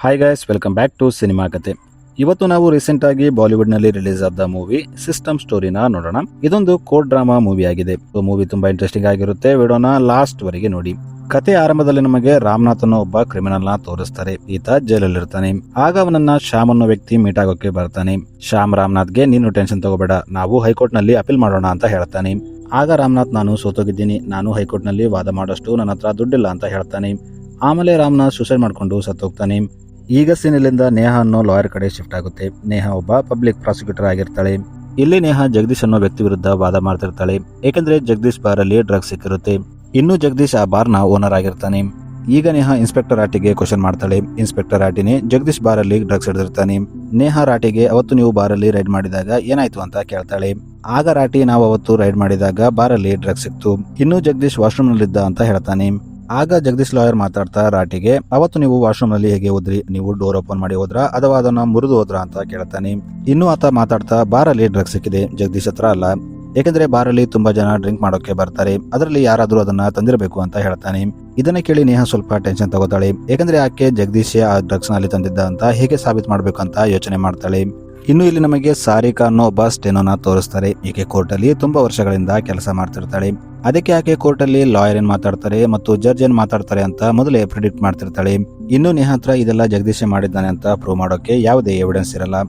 Hi guys, welcome back to cinema Kathe. ಇವತ್ತು ನಾವು recent ಆಗಿ ಬಾಲಿವುಡ್ ನಲ್ಲಿ ರಿಲೀಸ್ ಆದ ಮೂವಿ ಸಿಸ್ಟಮ್ ಸ್ಟೋರಿನ ನೋಡೋಣ. ಇದೊಂದು ಕೋರ್ಟ್ ಡ್ರಾಮಾ ಮೂವಿ ಆಗಿದೆ. ಮೂವಿ ತುಂಬಾ ಇಂಟ್ರೆಸ್ಟಿಂಗ್ ಆಗಿರುತ್ತೆ. ವಿಡಿಯೋನ ಲಾಸ್ಟ್ ವರೆಗೆ ನೋಡಿ. ಕತೆ ಆರಂಭದಲ್ಲಿ ನಮಗೆ ರಾಮನಾಥ್ ಅನ್ನೋ ಒಬ್ಬ ಕ್ರಿಮಿನಲ್ ನ ತೋರಿಸ್ತಾರೆ. ಈತ ಜೈಲಲ್ಲಿರ್ತಾನೆ. ಆಗ ಅವನನ್ನ ಶ್ಯಾಮ್ ಅನ್ನೋ ವ್ಯಕ್ತಿ ಮೀಟ್ ಆಗೋಕೆ ಬರ್ತಾನೆ. ಶ್ಯಾಮ್ ರಾಮನಾಥ್ಗೆ ನೀನು ಟೆನ್ಷನ್ ತಗೋಬೇಡ, ನಾವು ಹೈಕೋರ್ಟ್ ನಲ್ಲಿ ಅಪೀಲ್ ಮಾಡೋಣ ಅಂತ ಹೇಳ್ತಾನೆ. ಆಗ ರಾಮನಾಥ್, ನಾನು ಸೋತೋಗಿದ್ದೀನಿ, ನಾನು ಹೈಕೋರ್ಟ್ ನಲ್ಲಿ ವಾದ ಮಾಡೋಷ್ಟು ನನ್ನ ಹತ್ರ ದುಡ್ಡಿಲ್ಲ ಅಂತ ಹೇಳ್ತಾನೆ. ಆಮೇಲೆ ರಾಮನಾಥ್ ಸೂಸೈಡ್ ಮಾಡ್ಕೊಂಡು ಸತ್ತೋಗ್ತಾನೆ. ಈಗ ಸೀನಿಲಿಂದ ನೇಹಾ ಅನ್ನೋ ಲಾಯರ್ ಕಡೆ ಶಿಫ್ಟ್ ಆಗುತ್ತೆ. ನೇಹಾ ಒಬ್ಬ ಪಬ್ಲಿಕ್ ಪ್ರಾಸಿಕ್ಯೂಟರ್ ಆಗಿರ್ತಾಳೆ. ಇಲ್ಲಿ ನೇಹಾ ಜಗದೀಶ್ ಅನ್ನೋ ವ್ಯಕ್ತಿ ವಿರುದ್ಧ ವಾದ ಮಾಡ್ತಿರ್ತಾಳೆ. ಏಕೆಂದ್ರೆ ಜಗದೀಶ್ ಬಾರ್ ಅಲ್ಲಿ ಡ್ರಗ್ಸ್ ಸಿಕ್ಕಿರುತ್ತೆ. ಇನ್ನು ಜಗದೀಶ್ ಆ ಬಾರ್ ನ ಓನರ್ ಆಗಿರ್ತಾನೆ. ಈಗ ನೇಹಾ ಇನ್ಸ್ಪೆಕ್ಟರ್ ರಾಟಿಗೆ ಕ್ವಶನ್ ಮಾಡ್ತಾಳೆ. ಇನ್ಸ್ಪೆಕ್ಟರ್ ರಾಟಿನೇ ಜಗದೀಶ್ ಬಾರ್ ಅಲ್ಲಿ ಡ್ರಗ್ಸ್ ಹಿಡಿದಿರ್ತಾನೆ. ನೇಹಾ ರಾಟಿಗೆ, ಅವತ್ತು ನೀವು ಬಾರ್ ಅಲ್ಲಿ ರೈಡ್ ಮಾಡಿದಾಗ ಏನಾಯ್ತು ಅಂತ ಕೇಳ್ತಾಳೆ. ಆಗ ರಾಟಿ, ನಾವು ಅವತ್ತು ರೈಡ್ ಮಾಡಿದಾಗ ಬಾರ್ ಅಲ್ಲಿ ಡ್ರಗ್ಸ್ ಸಿಕ್ತು, ಇನ್ನು ಜಗದೀಶ್ ವಾಶ್ರೂಮ್ ನಲ್ಲಿದ್ದ ಅಂತ ಹೇಳ್ತಾನೆ. ಆಗ ಜಗದೀಶ್ ಲಾಯರ್ ಮಾತಾಡ್ತಾ ರಾಟಿಗೆ, ಅವತ್ತು ನೀವು ವಾಶ್ರೂಮ್ ನಲ್ಲಿ ಹೇಗೆ ಹೋದ್ರಿ, ನೀವು ಡೋರ್ ಓಪನ್ ಮಾಡಿ ಹೋದ್ರಾ ಅಥವಾ ಅದನ್ನ ಮುರಿದು ಹೋದ್ರಾ ಅಂತ ಕೇಳ್ತಾನೆ. ಇನ್ನು ಆತ ಮಾತಾಡ್ತಾ, ಬಾರ್ ಅಲ್ಲಿ ಡ್ರಗ್ಸ್ ಸಿಕ್ಕಿದೆ, ಜಗದೀಶ್ ಹತ್ರ ಅಲ್ಲ, ಯಾಕಂದ್ರೆ ಬಾರ್ ಅಲ್ಲಿ ತುಂಬಾ ಜನ ಡ್ರಿಂಕ್ ಮಾಡೋಕೆ ಬರ್ತಾರೆ, ಅದರಲ್ಲಿ ಯಾರಾದ್ರೂ ಅದನ್ನ ತಂದಿರಬೇಕು ಅಂತ ಹೇಳ್ತಾನೆ. ಇದನ್ನ ಕೇಳಿ ನೇಹಾ ಸ್ವಲ್ಪ ಟೆನ್ಷನ್ ತಗೋತಾಳೆ. ಯಾಕಂದ್ರೆ ಆಕೆ ಜಗದೀಶ್ ಆ ಡ್ರಗ್ಸ್ ನಲ್ಲಿ ತಂದಿದ್ದ ಅಂತ ಹೇಗೆ ಸಾಬೀತು ಮಾಡ್ಬೇಕಂತ ಯೋಚನೆ ಮಾಡ್ತಾಳೆ. ಇನ್ನು ಇಲ್ಲಿ ನಮಗೆ ಸಾರಿಕಾ ಅನ್ನೋ ಒಬ್ಬ ಸ್ಟೆನೋನ ತೋರಿಸ್ತಾರೆ. ಈಕೆ ಕೋರ್ಟ್ ಅಲ್ಲಿ ತುಂಬಾ ವರ್ಷಗಳಿಂದ ಕೆಲಸ ಮಾಡ್ತಿರ್ತಾಳೆ. ಅದಕ್ಕೆ ಆಕೆ ಕೋರ್ಟ್ ಅಲ್ಲಿ ಲಾಯರ್ ಏನ್ ಮಾತಾಡ್ತಾರೆ ಮತ್ತು ಜಡ್ಜ್ ಏನ್ ಮಾತಾಡ್ತಾರೆ ಅಂತ ಮೊದಲೇ ಪ್ರಿಡಿಕ್ಟ್ ಮಾಡ್ತಿರ್ತಾಳೆ. ಇನ್ನು ನೇಹಾ ಹತ್ರ ಇದೆಲ್ಲ ಜಗದೀಶ್ ಮಾಡಿದ್ದಾನೆ ಅಂತ ಪ್ರೂವ್ ಮಾಡೋಕೆ ಯಾವುದೇ ಎವಿಡೆನ್ಸ್ ಇರಲ್ಲ.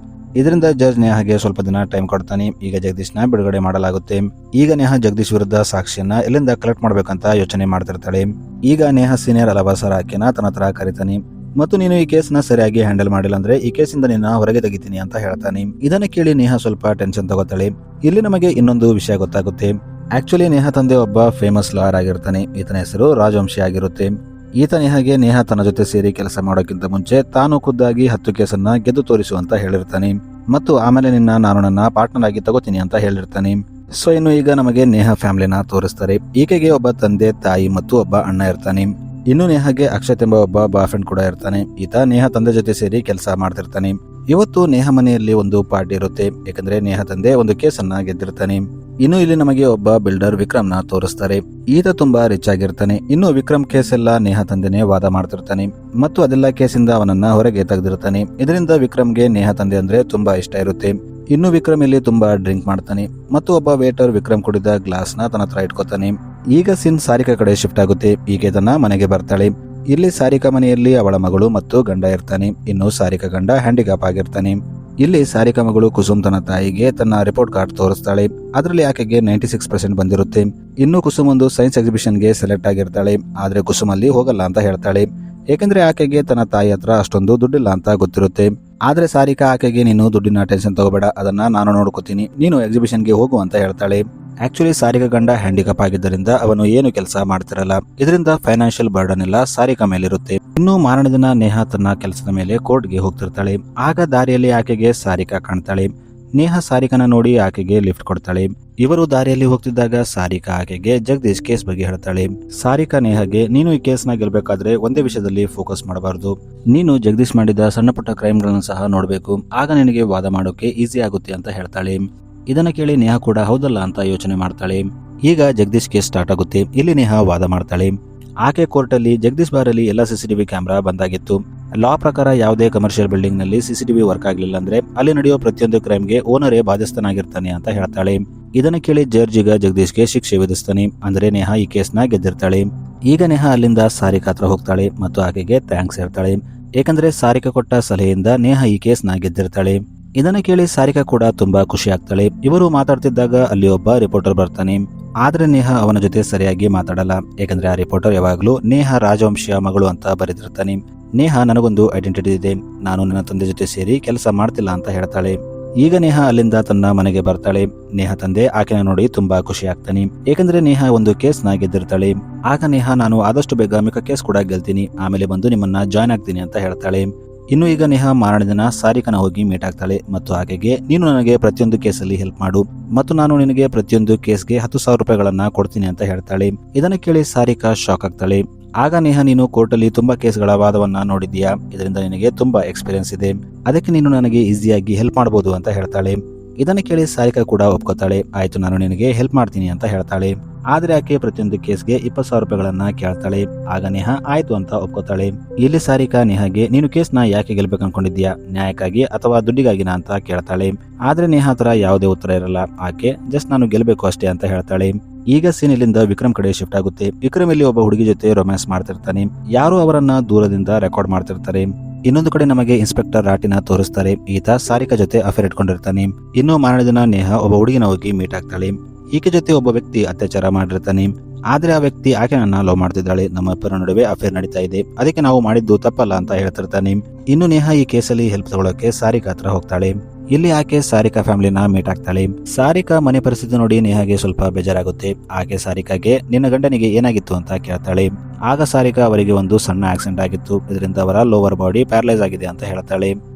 ಇದರಿಂದ ಜಡ್ಜ್ ನೇಹಾಗೆ ಸ್ವಲ್ಪ ದಿನ ಟೈಮ್ ಕೊಡ್ತಾನೆ. ಈಗ ಜಗದೀಶ್ ನ ಬಿಡುಗಡೆ ಮಾಡಲಾಗುತ್ತೆ. ಈಗ ನೇಹಾ ಜಗದೀಶ್ ವಿರುದ್ಧ ಸಾಕ್ಷಿಯನ್ನ ಎಲ್ಲಿಂದ ಕಲೆಕ್ಟ್ ಮಾಡ್ಬೇಕಂತ ಯೋಚನೆ ಮಾಡ್ತಿರ್ತಾಳೆ. ಈಗ ನೇಹಾ ಸೀನಿಯರ್ ಅಲಬಾಸರ್ ಆಕೆನ ತನ್ನ ಹತ್ರ ಕರೀತಾನೆ ಮತ್ತು ನೀನು ಈ ಕೇಸ್ ನ ಸರಿಯಾಗಿ ಹ್ಯಾಂಡಲ್ ಮಾಡಿಲ್ಲ ಅಂದ್ರೆ ಈ ಕೇಸಿಂದ ನಿನ್ನ ಹೊರಗೆ ತೆಗಿತೀನಿ ಅಂತ ಹೇಳ್ತಾನೆ. ಇದನ್ನ ಕೇಳಿ ನೇಹಾ ಸ್ವಲ್ಪ ಟೆನ್ಷನ್ ತಗೋತಾಳೆ. ಇಲ್ಲಿ ನಮಗೆ ಇನ್ನೊಂದು ವಿಷಯ ಗೊತ್ತಾಗುತ್ತೆ. ಆಕ್ಚುಲಿ ನೇಹಾ ತಂದೆ ಒಬ್ಬ ಫೇಮಸ್ ಲಾಯರ್ ಆಗಿರ್ತಾನೆ. ಈತನ ಹೆಸರು ರಾಜವಂಶಿ ಆಗಿರುತ್ತೆ. ಈತ ನೇಹಾ ತನ್ನ ಜೊತೆ ಸೇರಿ ಕೆಲಸ ಮಾಡೋಕ್ಕಿಂತ ಮುಂಚೆ ತಾನು ಖುದ್ದಾಗಿ 10 ಕೇಸನ್ನ ಗೆದ್ದು ತೋರಿಸು ಅಂತ ಹೇಳಿರ್ತಾನೆ ಮತ್ತು ಆಮೇಲೆ ನಾನು ನನ್ನ ಪಾರ್ಟ್ನರ್ ಆಗಿ ತಗೋತೀನಿ ಅಂತ ಹೇಳಿರ್ತಾನೆ. ಸೊ ಇನ್ನು ಈಗ ನಮಗೆ ನೇಹಾ ಫ್ಯಾಮಿಲಿನ ತೋರಿಸ್ತಾರೆ. ಈಕೆಗೆ ಒಬ್ಬ ತಂದೆ, ತಾಯಿ ಮತ್ತು ಒಬ್ಬ ಅಣ್ಣ ಇರ್ತಾನೆ. ಇನ್ನು ನೇಹಾಗೆ ಅಕ್ಷತ್ ಎಂಬ ಒಬ್ಬ ಬಾಯ್ ಫ್ರೆಂಡ್ ಕೂಡ ಇರ್ತಾನೆ. ಈತ ನೇಹಾ ತಂದೆ ಜೊತೆ ಸೇರಿ ಕೆಲಸ ಮಾಡ್ತಿರ್ತಾನೆ. ಇವತ್ತು ನೇಹಾ ಮನೆಯಲ್ಲಿ ಒಂದು ಪಾರ್ಟಿ ಇರುತ್ತೆ. ಯಾಕಂದ್ರೆ ನೇಹಾ ತಂದೆ ಒಂದು ಕೇಸನ್ನ ಗೆದ್ದಿರ್ತಾನೆ. ಇನ್ನು ಇಲ್ಲಿ ನಮಗೆ ಒಬ್ಬ ಬಿಲ್ಡರ್ ವಿಕ್ರಮ್ ನ ತೋರಿಸ್ತಾರೆ. ಈತ ತುಂಬಾ ರಿಚ್ ಆಗಿರ್ತಾನೆ. ಇನ್ನು ವಿಕ್ರಮ್ ಕೇಸ್ ಎಲ್ಲ ನೇಹಾ ತಂದೆನೇ ವಾದ ಮಾಡ್ತಿರ್ತಾನೆ ಮತ್ತು ಅದೆಲ್ಲ ಕೇಸಿಂದ ಅವನನ್ನ ಹೊರಗೆ ತೆಗೆದಿರ್ತಾನೆ. ಇದರಿಂದ ವಿಕ್ರಮ್ಗೆ ನೇಹಾ ತಂದೆ ಅಂದ್ರೆ ತುಂಬಾ ಇಷ್ಟ ಇರುತ್ತೆ. ಇನ್ನು ವಿಕ್ರಮ್ ಇಲ್ಲಿ ತುಂಬಾ ಡ್ರಿಂಕ್ ಮಾಡ್ತಾನೆ ಮತ್ತು ಒಬ್ಬ ವೇಟರ್ ವಿಕ್ರಮ್ ಕುಡಿದ ಗ್ಲಾಸ್ ನ ತನ್ನ ಹತ್ರ ಇಟ್ಕೋತಾನೆ. ಈಗ ಸಿನ್ ಸಾರಿಕಾ ಕಡೆ ಶಿಫ್ಟ್ ಆಗುತ್ತೆ. ಈಕೆ ತನ್ನ ಮನೆಗೆ ಬರ್ತಾಳೆ. ಇಲ್ಲಿ ಸಾರಿಕಾ ಮನೆಯಲ್ಲಿ ಅವಳ ಮಗಳು ಮತ್ತು ಗಂಡ ಇರ್ತಾನೆ. ಇನ್ನು ಸಾರಿಕಾ ಗಂಡ ಹ್ಯಾಂಡಿಕ್ಯಾಪ್ ಆಗಿರ್ತಾನೆ. ಇಲ್ಲಿ ಸಾರಿಕಾ ಮಗಳು ಕುಸುಮ್ ತನ್ನ ತಾಯಿಗೆ ತನ್ನ ರಿಪೋರ್ಟ್ ಕಾರ್ಡ್ ತೋರಿಸ್ತಾಳೆ. ಅದರಲ್ಲಿ ಆಕೆಗೆ 96% ಬಂದಿರುತ್ತೆ. ಇನ್ನು ಕುಸುಮ್ ಒಂದು ಸೈನ್ಸ್ ಎಕ್ಸಿಬಿಷನ್ ಗೆ ಸೆಲೆಕ್ಟ್ ಆಗಿರ್ತಾಳೆ. ಆದ್ರೆ ಕುಸುಮ್ ಅಲ್ಲಿ ಹೋಗಲ್ಲ ಅಂತ ಹೇಳ್ತಾಳೆ. ಏಕೆಂದ್ರೆ ಆಕೆಗೆ ತನ್ನ ತಾಯಿ ಹತ್ರ ಅಷ್ಟೊಂದು ದುಡ್ಡಿಲ್ಲ ಅಂತ ಗೊತ್ತಿರುತ್ತೆ. ಆದ್ರೆ ಸಾರಿಕಾ ಆಕೆಗೆ, ನೀನು ದುಡ್ಡಿನ ಟೆನ್ಷನ್ ತಗೋಬೇಡ, ಅದನ್ನ ನಾನು ನೋಡ್ಕೋತೀನಿ, ನೀನು ಎಕ್ಸಿಬಿಷನ್ ಗೆ ಹೋಗು ಅಂತ ಹೇಳ್ತಾಳೆ. ಆಕ್ಚುಲಿ ಸಾರಿಕಾ ಗಂಡ ಹ್ಯಾಂಡಿಕ್ಯಾಪ್ ಆಗಿದ್ದರಿಂದ ಅವನು ಏನು ಕೆಲಸ ಮಾಡ್ತಿರಲ್ಲ. ಇದರಿಂದ ಫೈನಾನ್ಷಿಯಲ್ ಬರ್ಡನ್ ಎಲ್ಲ ಸಾರಿಕಾ ಮೇಲಿರುತ್ತೆ. ಇನ್ನು ಮಾರನೇ ದಿನ ನೇಹಾ ತನ್ನ ಕೆಲಸದ ಮೇಲೆ ಕೋರ್ಟ್ ಗೆ ಹೋಗ್ತಿರ್ತಾಳೆ. ಆಗ ದಾರಿಯಲ್ಲಿ ಆಕೆಗೆ ಸಾರಿಕಾ ಕಾಣ್ತಾಳೆ. ನೇಹಾ ಸಾರಿಕಾನ ನೋಡಿ ಆಕೆಗೆ ಲಿಫ್ಟ್ ಕೊಡ್ತಾಳೆ. ಇವರು ದಾರಿಯಲ್ಲಿ ಹೋಗ್ತಿದ್ದಾಗ ಸಾರಿಕಾ ಆಕೆಗೆ ಜಗದೀಶ್ ಕೇಸ್ ಬಗ್ಗೆ ಹೇಳ್ತಾಳೆ. ಸಾರಿಕಾ ನೇಹಾಗೆ, ನೀನು ಈ ಕೇಸ್ ನ ಗೆಲ್ಬೇಕಾದ್ರೆ ಒಂದೇ ವಿಷಯದಲ್ಲಿ ಫೋಕಸ್ ಮಾಡಬಾರದು, ನೀನು ಜಗದೀಶ್ ಮಾಡಿದ ಸಣ್ಣ ಪುಟ್ಟ ಕ್ರೈಮ್ ಗಳನ್ನು ಸಹ ನೋಡ್ಬೇಕು, ಆಗ ನಿನಗೆ ವಾದ ಮಾಡೋಕೆ ಈಸಿ ಆಗುತ್ತೆ ಅಂತ ಹೇಳ್ತಾಳೆ. ಇದನ್ನ ಕೇಳಿ ನೇಹಾ ಕೂಡ ಹೌದಲ್ಲ ಅಂತ ಯೋಚನೆ ಮಾಡ್ತಾಳೆ. ಈಗ ಜಗದೀಶ್ ಕೇಸ್ ಸ್ಟಾರ್ಟ್ ಆಗುತ್ತೆ. ಇಲ್ಲಿ ನೇಹಾ ವಾದ ಮಾಡ್ತಾಳೆ. ಆಕೆ ಕೋರ್ಟ್ ಅಲ್ಲಿ ಜಗದೀಶ್ ಬಾರ್ ಅಲ್ಲಿ ಎಲ್ಲ CCTV ಕ್ಯಾಮೆರಾ ಬಂದಾಗಿತ್ತು. ಲಾ ಪ್ರಕಾರ ಯಾವುದೇ ಕಮರ್ಷಿಯಲ್ ಬಿಲ್ಡಿಂಗ್ ನಲ್ಲಿ CCTV ವರ್ಕ್ ಆಗ್ಲಿಲ್ಲ ಅಂದ್ರೆ ಅಲ್ಲಿ ನಡೆಯೋ ಪ್ರತಿಯೊಂದು ಕ್ರೈಮ್ಗೆ ಓನರೇ ಬಾಧ್ಯಸ್ಥನಾಗಿರ್ತಾನೆ ಅಂತ ಹೇಳ್ತಾಳೆ. ಇದನ್ನ ಕೇಳಿ ಜಡ್ಜ್ ಈಗ ಜಗದೀಶ್ಗೆ ಶಿಕ್ಷೆ ವಿಧಿಸ್ತಾನೆ. ಅಂದ್ರೆ ನೇಹಾ ಈ ಕೇಸ್ ನ ಗೆದ್ದಿರ್ತಾಳೆ. ಈಗ ನೇಹಾ ಅಲ್ಲಿಂದ ಸಾರಿಕಾ ಹತ್ರ ಹೋಗ್ತಾಳೆ ಮತ್ತು ಆಕೆಗೆ ಥ್ಯಾಂಕ್ಸ್ ಹೇಳ್ತಾಳೆ. ಏಕೆಂದ್ರೆ ಸಾರಿಕಾ ಕೊಟ್ಟ ಸಲಹೆಯಿಂದ ನೇಹಾ ಈ ಕೇಸ್ ನ ಗೆದ್ದಿರ್ತಾಳೆ. ಇದನ್ನ ಕೇಳಿ ಸಾರಿಕಾ ಕೂಡ ತುಂಬಾ ಖುಷಿ ಆಗ್ತಾಳೆ. ಇವರು ಮಾತಾಡ್ತಿದ್ದಾಗ ಅಲ್ಲಿ ಒಬ್ಬ ರಿಪೋರ್ಟರ್ ಬರ್ತಾನೆ. ಆದ್ರೆ ನೇಹಾ ಅವನ ಜೊತೆ ಸರಿಯಾಗಿ ಮಾತಾಡಲ್ಲ. ಯಾಕಂದ್ರೆ ಆ ರಿಪೋರ್ಟರ್ ಯಾವಾಗ್ಲೂ ನೇಹಾ ರಾಜವಂಶಿಯ ಮಗಳು ಅಂತ ಬರೆದಿರ್ತಾನೆ. ನೇಹಾ, ನನಗೊಂದು ಐಡೆಂಟಿಟಿ ಇದೆ, ನಾನು ನನ್ನ ತಂದೆ ಜೊತೆ ಸೇರಿ ಕೆಲಸ ಮಾಡ್ತಿಲ್ಲ ಅಂತ ಹೇಳ್ತಾಳೆ. ಈಗ ನೇಹಾ ಅಲ್ಲಿಂದ ತನ್ನ ಮನೆಗೆ ಬರ್ತಾಳೆ. ನೇಹಾ ತಂದೆ ಆಕೆನ ನೋಡಿ ತುಂಬಾ ಖುಷಿ ಆಗ್ತಾನೆ. ಏಕೆಂದ್ರೆ ನೇಹಾ ಒಂದು ಕೇಸ್ ನ ಗೆದ್ದಿರ್ತಾಳೆ. ಆಗ ನೇಹಾ, ನಾನು ಆದಷ್ಟು ಬೇಗ ಮಿಕ್ಕ ಕೇಸ್ ಕೂಡ ಗೆಲ್ತೀನಿ, ಆಮೇಲೆ ಬಂದು ನಿಮ್ಮನ್ನ ಜಾಯ್ನ್ ಆಗ್ತೀನಿ ಅಂತ ಹೇಳ್ತಾಳೆ. ಇನ್ನು ಈಗ ನೇಹಾ ಮಾರನೇ ದಿನ ಸಾರಿಕಾನ ಹೋಗಿ ಮೀಟ್ ಆಗ್ತಾಳೆ ಮತ್ತು ಆಕೆಗೆ, ನೀನು ನನಗೆ ಪ್ರತಿಯೊಂದು ಕೇಸಲ್ಲಿ ಹೆಲ್ಪ್ ಮಾಡು ಮತ್ತು ನಾನು ನಿನಗೆ ಪ್ರತಿಯೊಂದು ಕೇಸ್ಗೆ 10,000 ರೂಪಾಯಿಗಳನ್ನ ಕೊಡ್ತೀನಿ ಅಂತ ಹೇಳ್ತಾಳೆ. ಇದನ್ನ ಕೇಳಿ ಸಾರಿಕಾ ಶಾಕ್ ಆಗ್ತಾಳೆ. ಆಗ ನೇಹಾ, ನೀನು ಕೋರ್ಟಲ್ಲಿ ತುಂಬಾ ಕೇಸ್ಗಳ ವಾದವನ್ನ ನೋಡಿದ್ಯಾ, ಇದರಿಂದ ನಿನಗೆ ತುಂಬಾ ಎಕ್ಸ್ಪೀರಿಯನ್ಸ್ ಇದೆ, ಅದಕ್ಕೆ ನೀನು ನನಗೆ ಈಸಿಯಾಗಿ ಹೆಲ್ಪ್ ಮಾಡಬಹುದು ಅಂತ ಹೇಳ್ತಾಳೆ. ಇದನ್ನು ಕೇಳಿ ಸಾರಿಕಾ ಕೂಡ ಒಪ್ಕೋತಾಳೆ. ಆಯ್ತು, ನಾನು ನಿನಗೆ ಹೆಲ್ಪ್ ಮಾಡ್ತೀನಿ ಅಂತ ಹೇಳ್ತಾಳೆ. ಆದ್ರೆ ಆಕೆ ಪ್ರತಿಯೊಂದು ಕೇಸ್ಗೆ 20,000 ರೂಪಾಯಿಗಳನ್ನ ಕೇಳ್ತಾಳೆ. ಆಗ ನೇಹಾ ಆಯ್ತು ಅಂತ ಒಪ್ಕೋತಾಳೆ. ಇಲ್ಲಿ ಸಾರಿಕಾ ನೇಹಾಗೆ ನೀನು ಕೇಸ್ನ ಯಾಕೆ ಗೆಲ್ಬೇಕು ಅನ್ಕೊಂಡಿದ್ಯಾ, ನ್ಯಾಯಕ್ಕಾಗಿ ಅಥವಾ ದುಡ್ಡಿಗಾಗಿನ ಅಂತ ಕೇಳ್ತಾಳೆ. ಆದ್ರೆ ನೇಹಾ ಹತ್ರ ಯಾವುದೇ ಉತ್ತರ ಇರಲ್ಲ. ಆಕೆ ಜಸ್ಟ್ ನಾನು ಗೆಲ್ಬೇಕು ಅಷ್ಟೇ ಅಂತ ಹೇಳ್ತಾಳೆ. ಈಗ ಸೀನ್ ಇಲ್ಲಿಂದ ವಿಕ್ರಮ್ ಕಡೆ ಶಿಫ್ಟ್ ಆಗುತ್ತೆ. ವಿಕ್ರಮ್ ಇಲ್ಲಿ ಒಬ್ಬ ಹುಡುಗಿ ಜೊತೆ ರೊಮ್ಯಾನ್ಸ್ ಮಾಡ್ತಿರ್ತಾನೆ. ಯಾರು ಅವರನ್ನ ದೂರದಿಂದ ರೆಕಾರ್ಡ್ ಮಾಡ್ತಿರ್ತಾರೆ. ಇನ್ನೊಂದು ಕಡೆ ನಮಗೆ ಇನ್ಸ್ಪೆಕ್ಟರ್ ರಾಟಿನ ತೋರಿಸ್ತಾರೆ. ಈತ ಸಾರಿಕಾ ಜೊತೆ ಅಫೇರ್ ಇಟ್ಕೊಂಡಿರ್ತಾನೆ. ಇನ್ನು ಮಾರನೇ ದಿನ ನೇಹಾ ಒಬ್ಬ ಹುಡುಗಿನ ಹೋಗಿ ಮೀಟ್ ಆಗ್ತಾಳೆ. ಈಕೆ ಜೊತೆ ಒಬ್ಬ ವ್ಯಕ್ತಿ ಅತ್ಯಾಚಾರ ಮಾಡಿರ್ತಾನೆ. ಆದ್ರೆ ಆ ವ್ಯಕ್ತಿ ಆಕೆನನ್ನ ಲವ್ ಮಾಡ್ತಿದ್ದಾಳೆ. ನಮ್ಮ ಇಬ್ಬರ ನಡುವೆ ಅಫೇರ್ ನಡೀತಾ ಇದೆ, ಅದಕ್ಕೆ ನಾವು ಮಾಡಿದ್ದು ತಪ್ಪಲ್ಲ ಅಂತ ಹೇಳ್ತಿರ್ತಾನೆ. ಇನ್ನು ನೇಹಾ ಈ ಕೇಸಲ್ಲಿ ಹೆಲ್ಪ್ ತಗೊಳ್ಳೋಕೆ ಸಾರಿಕಾ ಹತ್ರ ಹೋಗ್ತಾಳೆ. ಇಲ್ಲಿ ಆಕೆ ಸಾರಿಕಾ ಫ್ಯಾಮಿಲಿನ ಮೀಟ್ ಆಗ್ತಾಳೆ. ಸಾರಿಕಾ ಮನೆ ಪರಿಸ್ಥಿತಿ ನೋಡಿ ನೇಹಾಗೆ ಸ್ವಲ್ಪ ಬೇಜಾರಾಗುತ್ತೆ. ಆಕೆ ಸಾರಿಕಾಗೆ ನಿನ್ನ ಗಂಡನಿಗೆ ಏನಾಗಿತ್ತು ಅಂತ ಕೇಳ್ತಾಳೆ. ಆಗ ಸಾರಿಕಾ ಅವರಿಗೆ ಒಂದು ಸಣ್ಣ ಆಕ್ಸಿಡೆಂಟ್ ಆಗಿತ್ತು, ಇದರಿಂದ ಅವರ ಲೋವರ್ ಬಾಡಿ ಪ್ಯಾರಲೈಸ್ ಆಗಿದೆ ಅಂತ ಹೇಳ್ತಾಳೆ.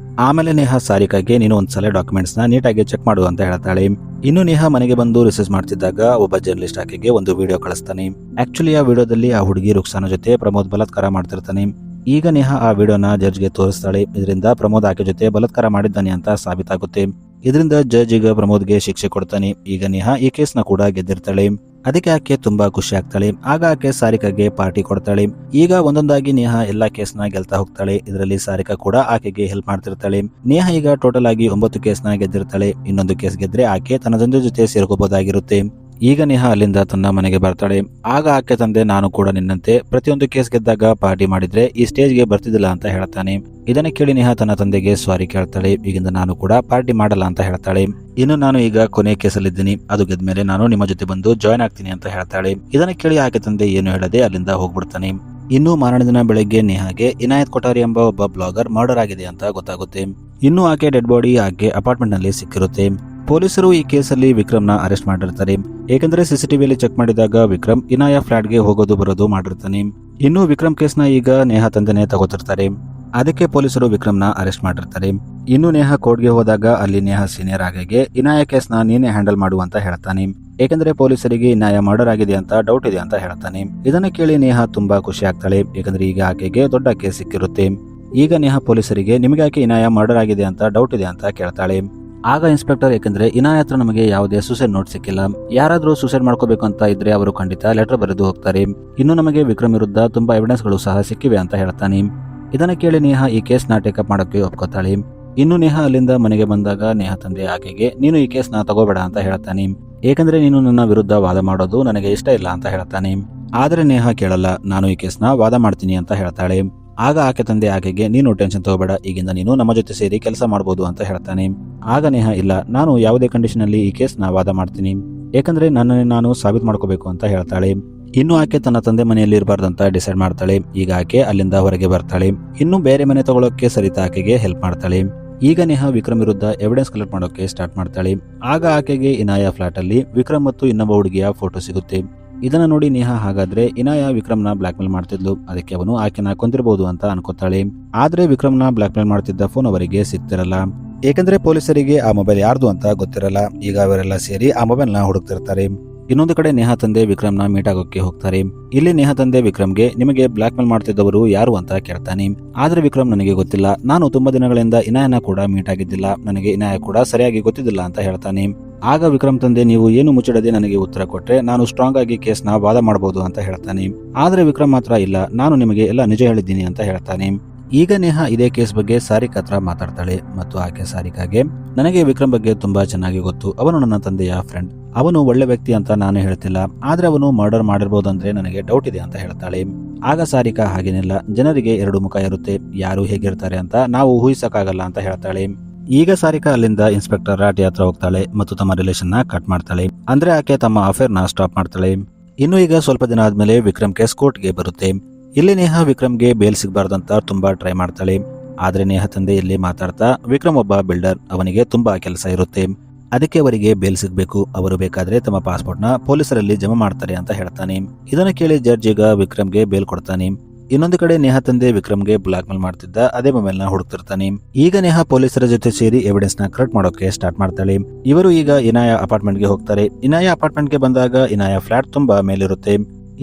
ಆಮೇಲೆ ನೇಹಾ ಸಾರಿಕಾಗೆ ನೀನು ಒಂದ್ಸಲ ಡಾಕ್ಯುಮೆಂಟ್ಸ್ ನ ನೀಟಾಗಿ ಚೆಕ್ ಮಾಡು ಅಂತ ಹೇಳ್ತಾಳೆ. ಇನ್ನು ನೇಹಾ ಮನೆಗೆ ಬಂದು ರಿಸರ್ಚ್ ಮಾಡ್ತಿದ್ದಾಗ ಒಬ್ಬ ಜರ್ನಲಿಸ್ಟ್ ಆಕೆಗೆ ಒಂದು ವಿಡಿಯೋ ಕಳಿಸ್ತಾನೆ. ಆಕ್ಚುಲಿ ಆ ವಿಡಿಯೋದಲ್ಲಿ ಆ ಹುಡುಗಿ ರುಕ್ಸಾನ ಜೊತೆ ಪ್ರಮೋದ್ ಬಲಾತ್ಕಾರ ಮಾಡ್ತಿರ್ತಾನೆ. ಈಗ ನೇಹಾ ಆ ವಿಡಿಯೋನ ಜಡ್ಜ್ಗೆ ತೋರಿಸ್ತಾಳೆ. ಇದರಿಂದ ಪ್ರಮೋದ್ ಆಕೆ ಜೊತೆ ಬಲಾತ್ಕಾರ ಮಾಡಿದ್ದಾನೆ ಅಂತ ಸಾಬೀತಾಗುತ್ತೆ. ಇದರಿಂದ ಜಡ್ಜ್ ಈಗ ಪ್ರಮೋದ್ಗೆ ಶಿಕ್ಷೆ ಕೊಡ್ತಾನೆ. ಈಗ ನೇಹಾ ಈ ಕೇಸ್ನ ಕೂಡ ಗೆದ್ದಿರ್ತಾಳೆ. ಅದಕ್ಕೆ ಆಕೆ ತುಂಬಾ ಖುಷಿ ಆಗ್ತಾಳೆ. ಆಗ ಆಕೆ ಸಾರಿಕಾಗೆ ಪಾರ್ಟಿ ಕೊಡ್ತಾಳೆ. ಈಗ ಒಂದೊಂದಾಗಿ ನೇಹಾ ಎಲ್ಲಾ ಕೇಸ್ನ ಗೆಲ್ತಾ ಹೋಗ್ತಾಳೆ. ಇದರಲ್ಲಿ ಸಾರಿಕಾ ಕೂಡ ಆಕೆಗೆ ಹೆಲ್ಪ್ ಮಾಡ್ತಿರ್ತಾಳೆ. ನೇಹಾ ಈಗ ಟೋಟಲ್ ಆಗಿ 9 ಕೇಸ್ನ ಗೆದ್ದಿರ್ತಾಳೆ. ಇನ್ನೊಂದು ಕೇಸ್ ಗೆದ್ರೆ ಆಕೆ ತನ್ನ ತಂದೆ ಜೊತೆ ಸೇರ್ಕೋಬಹುದಾಗಿರುತ್ತೆ. ಈಗ ನೇಹಾ ಅಲ್ಲಿಂದ ತನ್ನ ಮನೆಗೆ ಬರ್ತಾಳೆ. ಆಗ ಆಕೆ ತಂದೆ ನಾನು ಕೂಡ ನಿನ್ನಂತೆ ಪ್ರತಿಯೊಂದು ಕೇಸ್ ಗೆದ್ದಾಗ ಪಾರ್ಟಿ ಮಾಡಿದ್ರೆ ಈ ಸ್ಟೇಜ್ಗೆ ಬರ್ತಿದ್ದಿಲ್ಲ ಅಂತ ಹೇಳ್ತಾನೆ. ಇದನ್ನ ಕೇಳಿ ನೇಹಾ ತನ್ನ ತಂದೆಗೆ ಸಾರಿ ಕೇಳ್ತಾಳೆ. ಈಗಿಂದ ನಾನು ಕೂಡ ಪಾರ್ಟಿ ಮಾಡಲ್ಲ ಅಂತ ಹೇಳ್ತಾಳೆ. ಇನ್ನು ನಾನು ಈಗ ಕೊನೆ ಕೇಸಲ್ಲಿದ್ದೀನಿ, ಅದು ಗೆದ್ಮೇಲೆ ನಾನು ನಿಮ್ಮ ಜೊತೆ ಬಂದು ಜಾಯ್ನ್ ಆಗ್ತೀನಿ ಅಂತ ಹೇಳ್ತಾಳೆ. ಇದನ್ನ ಕೇಳಿ ಆಕೆ ತಂದೆ ಏನು ಹೇಳದೆ ಅಲ್ಲಿಂದ ಹೋಗ್ಬಿಡ್ತಾನೆ. ಇನ್ನು ಮಾರನೇ ದಿನ ಬೆಳಗ್ಗೆ ನೇಹಾಗೆ ಇನಾಯತ್ ಕೊಠಾರಿ ಎಂಬ ಒಬ್ಬ ಬ್ಲಾಗರ್ ಮರ್ಡರ್ ಆಗಿದೆ ಅಂತ ಗೊತ್ತಾಗುತ್ತೆ. ಇನ್ನು ಆಕೆ ಡೆಡ್ ಬಾಡಿ ಆಕೆ ಅಪಾರ್ಟ್ಮೆಂಟ್ ನಲ್ಲಿ ಸಿಕ್ಕಿರುತ್ತೆ. ಪೊಲೀಸರು ಈ ಕೇಸಲ್ಲಿ ವಿಕ್ರಮ್ನ ಅರೆಸ್ಟ್ ಮಾಡಿರ್ತಾರೆ. ಏಕೆಂದ್ರೆ ಸಿಸಿಟಿವಿಯಲ್ಲಿ ಚೆಕ್ ಮಾಡಿದಾಗ ವಿಕ್ರಮ್ ಇನಾಯ ಫ್ಲಾಟ್ಗೆ ಹೋಗೋದು ಬರೋದು ಮಾಡಿರ್ತಾನೆ. ಇನ್ನು ವಿಕ್ರಮ್ ಕೇಸ್ನ ಈಗ ನೇಹಾ ತಂದೆನೆ ತಗೋತಿರ್ತಾರೆ. ಅದಕ್ಕೆ ಪೊಲೀಸರು ವಿಕ್ರಮ್ನ ಅರೆಸ್ಟ್ ಮಾಡಿರ್ತಾರೆ. ಇನ್ನು ನೇಹಾ ಕೋರ್ಟ್ಗೆ ಹೋದಾಗ ಅಲ್ಲಿ ನೇಹಾ ಸೀನಿಯರ್ ಆಕೆಗೆ ಇನಾಯ ಕೇಸ್ನ ನೀನೇ ಹ್ಯಾಂಡಲ್ ಮಾಡು ಅಂತ ಹೇಳ್ತಾನೆ. ಏಕೆಂದ್ರೆ ಪೊಲೀಸರಿಗೆ ಇನಾಯ ಮರ್ಡರ್ ಆಗಿದೆ ಅಂತ ಡೌಟ್ ಇದೆ ಅಂತ ಹೇಳ್ತಾನೆ. ಇದನ್ನ ಕೇಳಿ ನೇಹಾ ತುಂಬಾ ಖುಷಿ ಆಗ್ತಾಳೆ. ಏಕೆಂದ್ರೆ ಈಗ ಆಕೆಗೆ ದೊಡ್ಡ ಕೇಸ್ ಸಿಕ್ಕಿರುತ್ತೆ. ಈಗ ನೇಹಾ ಪೊಲೀಸರಿಗೆ ನಿಮಗೆ ಆಕೆ ಇನಾಯ ಮರ್ಡರ್ ಆಗಿದೆ ಅಂತ ಡೌಟ್ ಇದೆ ಅಂತ ಕೇಳ್ತಾಳೆ. ಆಗ ಇನ್ಸ್ಪೆಕ್ಟರ್ ಯಾಕಂದ್ರೆ ಇನಾಯ ಹತ್ರ ನಮಗೆ ಯಾವುದೇ ಸೂಸೈಡ್ ನೋಟ್ ಸಿಕ್ಕಿಲ್ಲ, ಯಾರಾದ್ರೂ ಸೂಸೈಡ್ ಮಾಡ್ಕೋಬೇಕು ಅಂತ ಇದ್ರೆ ಅವರು ಖಂಡಿತ ಲೆಟರ್ ಬರೆದು ಹೋಗ್ತಾರೆ. ಇನ್ನು ನಮಗೆ ವಿಕ್ರಮ್ ವಿರುದ್ಧ ತುಂಬಾ ಎವಿಡೆನ್ಸ್ ಗಳು ಸಹ ಸಿಕ್ಕಿವೆ ಅಂತ ಹೇಳ್ತಾನೆ. ಇದನ್ನ ಕೇಳಿ ನೇಹಾ ಈ ಕೇಸ್ನ ಟೇಕಪ್ ಮಾಡೋಕೆ ಒಪ್ಕೋತಾಳೆ. ಇನ್ನು ನೇಹಾ ಅಲ್ಲಿಂದ ಮನೆಗೆ ಬಂದಾಗ ನೇಹಾ ತಂದೆ ಆಕೆಗೆ ನೀನು ಈ ಕೇಸ್ನ ತಗೋಬೇಡ ಅಂತ ಹೇಳ್ತಾನೆ. ಏಕೆಂದ್ರೆ ನೀನು ನನ್ನ ವಿರುದ್ಧ ವಾದ ಮಾಡೋದು ನನಗೆ ಇಷ್ಟ ಇಲ್ಲ ಅಂತ ಹೇಳ್ತಾನೆ. ಆದ್ರೆ ನೇಹಾ ಕೇಳಲ್ಲ, ನಾನು ಈ ಕೇಸ್ನ ವಾದ ಮಾಡ್ತೀನಿ ಅಂತ ಹೇಳ್ತಾಳೆ. ಆಗ ಆಕೆ ತಂದೆ ಆಕೆಗೆ ನೀನು ಟೆನ್ಷನ್ ತಗೋಬೇಡ, ಈಗಿಂದ ನೀನು ನಮ್ಮ ಜೊತೆ ಸೇರಿ ಕೆಲಸ ಮಾಡಬಹುದು ಅಂತ ಹೇಳ್ತಾನೆ. ಆಗ ನೇಹಾ ಇಲ್ಲ, ನಾನು ಯಾವುದೇ ಕಂಡೀಷನ್ ಅಲ್ಲಿ ಈ ಕೇಸ್ನ ವಾದ ಮಾಡ್ತೀನಿ, ಏಕೆಂದ್ರೆ ನನ್ನನ್ನು ನಾನು ಸಾಬೀತು ಮಾಡ್ಕೋಬೇಕು ಅಂತ ಹೇಳ್ತಾಳೆ. ಇನ್ನು ಆಕೆ ತನ್ನ ತಂದೆ ಮನೆಯಲ್ಲಿ ಇರಬಾರ್ದಂತ ಡಿಸೈಡ್ ಮಾಡ್ತಾಳೆ. ಈಗ ಆಕೆ ಅಲ್ಲಿಂದ ಹೊರಗೆ ಬರ್ತಾಳೆ. ಇನ್ನು ಬೇರೆ ಮನೆ ತಗೊಳ್ಳೋಕೆ ಸರಿತಾ ಆಕೆಗೆ ಹೆಲ್ಪ್ ಮಾಡ್ತಾಳೆ. ಈಗ ನೇಹಾ ವಿಕ್ರಮ್ ವಿರುದ್ಧ ಎವಿಡೆನ್ಸ್ ಕಲೆಕ್ಟ್ ಮಾಡೋಕೆ ಸ್ಟಾರ್ಟ್ ಮಾಡ್ತಾಳೆ. ಆಗ ಆಕೆಗೆ ಇನಾಯ ಫ್ಲಾಟ್ ಅಲ್ಲಿ ವಿಕ್ರಮ್ ಮತ್ತು ಇನ್ನೊಬ್ಬ ಹುಡುಗಿಯ ಫೋಟೋ ಸಿಗುತ್ತೆ. ಇದನ್ನ ನೋಡಿ ನೇಹಾ ಹಾಗಾದ್ರೆ ಇನಾಯ ವಿಕ್ರಮ್ನ ಬ್ಲಾಕ್ ಮೇಲ್ ಮಾಡ್ತಿದ್ಲು, ಅದಕ್ಕೆ ಅವನು ಆಕೆನ ಕೊಂದಿರಬಹುದು ಅಂತ ಅನ್ಕೋತಾಳೆ. ಆದ್ರೆ ವಿಕ್ರಮ್ನ ಬ್ಲಾಕ್ ಮೇಲ್ ಮಾಡ್ತಿದ್ದ ಫೋನ್ ಅವರಿಗೆ ಸಿಗ್ತಿರಲ್ಲ. ಏಕೆಂದ್ರೆ ಪೊಲೀಸರಿಗೆ ಆ ಮೊಬೈಲ್ ಯಾರ್ದು ಅಂತ ಗೊತ್ತಿರಲ್ಲ. ಈಗ ಅವರೆಲ್ಲ ಸೇರಿ ಆ ಮೊಬೈಲ್ ನ ಹುಡುಕ್ತಿರ್ತಾರೆ. ಇನ್ನೊಂದು ಕಡೆ ನೇಹಾ ತಂದೆ ವಿಕ್ರಮ್ನ ಮೀಟ್ ಆಗೋಕೆ ಹೋಗ್ತಾರೆ. ಇಲ್ಲಿ ನೇಹಾ ತಂದೆ ವಿಕ್ರಮ್ಗೆ ನಿಮಗೆ ಬ್ಲಾಕ್ ಮೇಲ್ ಮಾಡ್ತಿದ್ದವರು ಯಾರು ಅಂತ ಕೇಳ್ತಾನೆ. ಆದ್ರೆ ವಿಕ್ರಮ್ ನನಗೆ ಗೊತ್ತಿಲ್ಲ, ನಾನು ತುಂಬಾ ದಿನಗಳಿಂದ ಇನಾಯನ ಕೂಡ ಮೀಟ್ ಆಗಿದ್ದಿಲ್ಲ, ನನಗೆ ಇನಾಯ ಕೂಡ ಸರಿಯಾಗಿ ಗೊತ್ತಿದ್ದಿಲ್ಲ ಅಂತ ಹೇಳ್ತಾನೆ. ಆಗ ವಿಕ್ರಮ್ ತಂದೆ ನೀವು ಏನು ಮುಚ್ಚಿಡದೆ ನನಗೆ ಉತ್ತರ ಕೊಟ್ರೆ ನಾನು ಸ್ಟ್ರಾಂಗ್ ಆಗಿ ಕೇಸ್ನ ವಾದ ಮಾಡಬಹುದು ಅಂತ ಹೇಳ್ತಾನೆ. ಆದ್ರೆ ವಿಕ್ರಮ್ ಮಾತ್ರ ಇಲ್ಲ, ನಾನು ನಿಮಗೆ ಎಲ್ಲ ನಿಜ ಹೇಳಿದ್ದೀನಿ ಅಂತ ಹೇಳ್ತಾನೆ. ಈಗ ನೇಹಾ ಇದೇ ಕೇಸ್ ಬಗ್ಗೆ ಸಾರಿಕಾ ಹತ್ರ ಮಾತಾಡ್ತಾಳೆ ಮತ್ತು ಆಕೆ ಸಾರಿಕಾಗೆ ನನಗೆ ವಿಕ್ರಮ್ ಬಗ್ಗೆ ತುಂಬಾ ಚೆನ್ನಾಗಿ ಗೊತ್ತು, ಅವನು ನನ್ನ ತಂದೆಯ ಫ್ರೆಂಡ್, ಅವನು ಒಳ್ಳೆ ವ್ಯಕ್ತಿ ಅಂತ ನಾನು ಹೇಳ್ತಿಲ್ಲ, ಆದ್ರೆ ಅವನು ಮರ್ಡರ್ ಮಾಡಿರ್ಬೋದು ಅಂದ್ರೆ ನನಗೆ ಡೌಟ್ ಇದೆ ಅಂತ ಹೇಳ್ತಾಳೆ. ಆಗ ಸಾರಿಕಾ ಹಾಗೇನಿಲ್ಲ, ಜನರಿಗೆ ಎರಡು ಮುಖ ಇರುತ್ತೆ, ಯಾರು ಹೇಗಿರ್ತಾರೆ ಅಂತ ನಾವು ಊಹಿಸಕ್ಕಾಗಲ್ಲ ಅಂತ ಹೇಳ್ತಾಳೆ. ಈಗ ಸಾರಿಕಾ ಅಲ್ಲಿಂದ ಇನ್ಸ್ಪೆಕ್ಟರ್ ರಾಟಿ ಹತ್ರ ಹೋಗ್ತಾಳೆ ಮತ್ತು ತಮ್ಮ ರಿಲೇಷನ್ ನ ಕಟ್ ಮಾಡ್ತಾಳೆ. ಅಂದ್ರೆ ಆಕೆ ತಮ್ಮ ಅಫೇರ್ ನ ಸ್ಟಾಪ್ ಮಾಡ್ತಾಳೆ. ಇನ್ನು ಈಗ ಸ್ವಲ್ಪ ದಿನ ಆದ್ಮೇಲೆ ವಿಕ್ರಮ್ ಕೇಸ್ ಕೋರ್ಟ್ಗೆ ಬರುತ್ತೆ. ಇಲ್ಲಿ ನೇಹಾ ವಿಕ್ರಮ್ಗೆ ಬೇಲ್ ಸಿಗಬಾರ್ದಂತ ತುಂಬಾ ಟ್ರೈ ಮಾಡ್ತಾಳೆ. ಆದ್ರೆ ನೇಹಾ ತಂದೆ ಇಲ್ಲಿ ಮಾತಾಡ್ತಾ ವಿಕ್ರಮ್ ಒಬ್ಬ ಬಿಲ್ಡರ್, ಅವನಿಗೆ ತುಂಬಾ ಕೆಲಸ ಇರುತ್ತೆ, ಅದಕ್ಕೆ ಅವರಿಗೆ ಬೇಲ್ ಸಿಗಬೇಕು, ಅವರು ಬೇಕಾದ್ರೆ ತಮ್ಮ ಪಾಸ್ಪೋರ್ಟ್ ನ ಪೊಲೀಸರಲ್ಲಿ ಜಮಾ ಮಾಡ್ತಾರೆ ಅಂತ ಹೇಳ್ತಾನೆ. ಇದನ್ನ ಕೇಳಿ ಜಡ್ಜ್ ಈಗ ವಿಕ್ರಮ್ಗೆ ಬೇಲ್ ಕೊಡ್ತಾನೆ. ಇನ್ನೊಂದು ಕಡೆ ನೇಹಾ ತಂದೆ ವಿಕ್ರಮ್ಗೆ ಬ್ಲಾಕ್ ಮೇಲ್ ಮಾಡ್ತಿದ್ದ ಅದೇ ಮೊಬೈಲ್ ನ ಹುಡುಕ್ತಿರ್ತಾನೆ. ಈಗ ನೇಹಾ ಪೊಲೀಸರ ಜೊತೆ ಸೇರಿ ಎವಿಡೆನ್ಸ್ ನ ಕಲೆಕ್ಟ್ ಮಾಡೋಕೆ ಸ್ಟಾರ್ಟ್ ಮಾಡ್ತಾಳೆ. ಇವರು ಈಗ ಇನಾಯ ಅಪಾರ್ಟ್ಮೆಂಟ್ ಗೆ ಹೋಗ್ತಾರೆ. ಇನಾಯ ಅಪಾರ್ಟ್ಮೆಂಟ್ ಗೆ ಬಂದಾಗ ಇನಾಯ ಫ್ಲಾಟ್ ತುಂಬಾ ಮೇಲಿರುತ್ತೆ.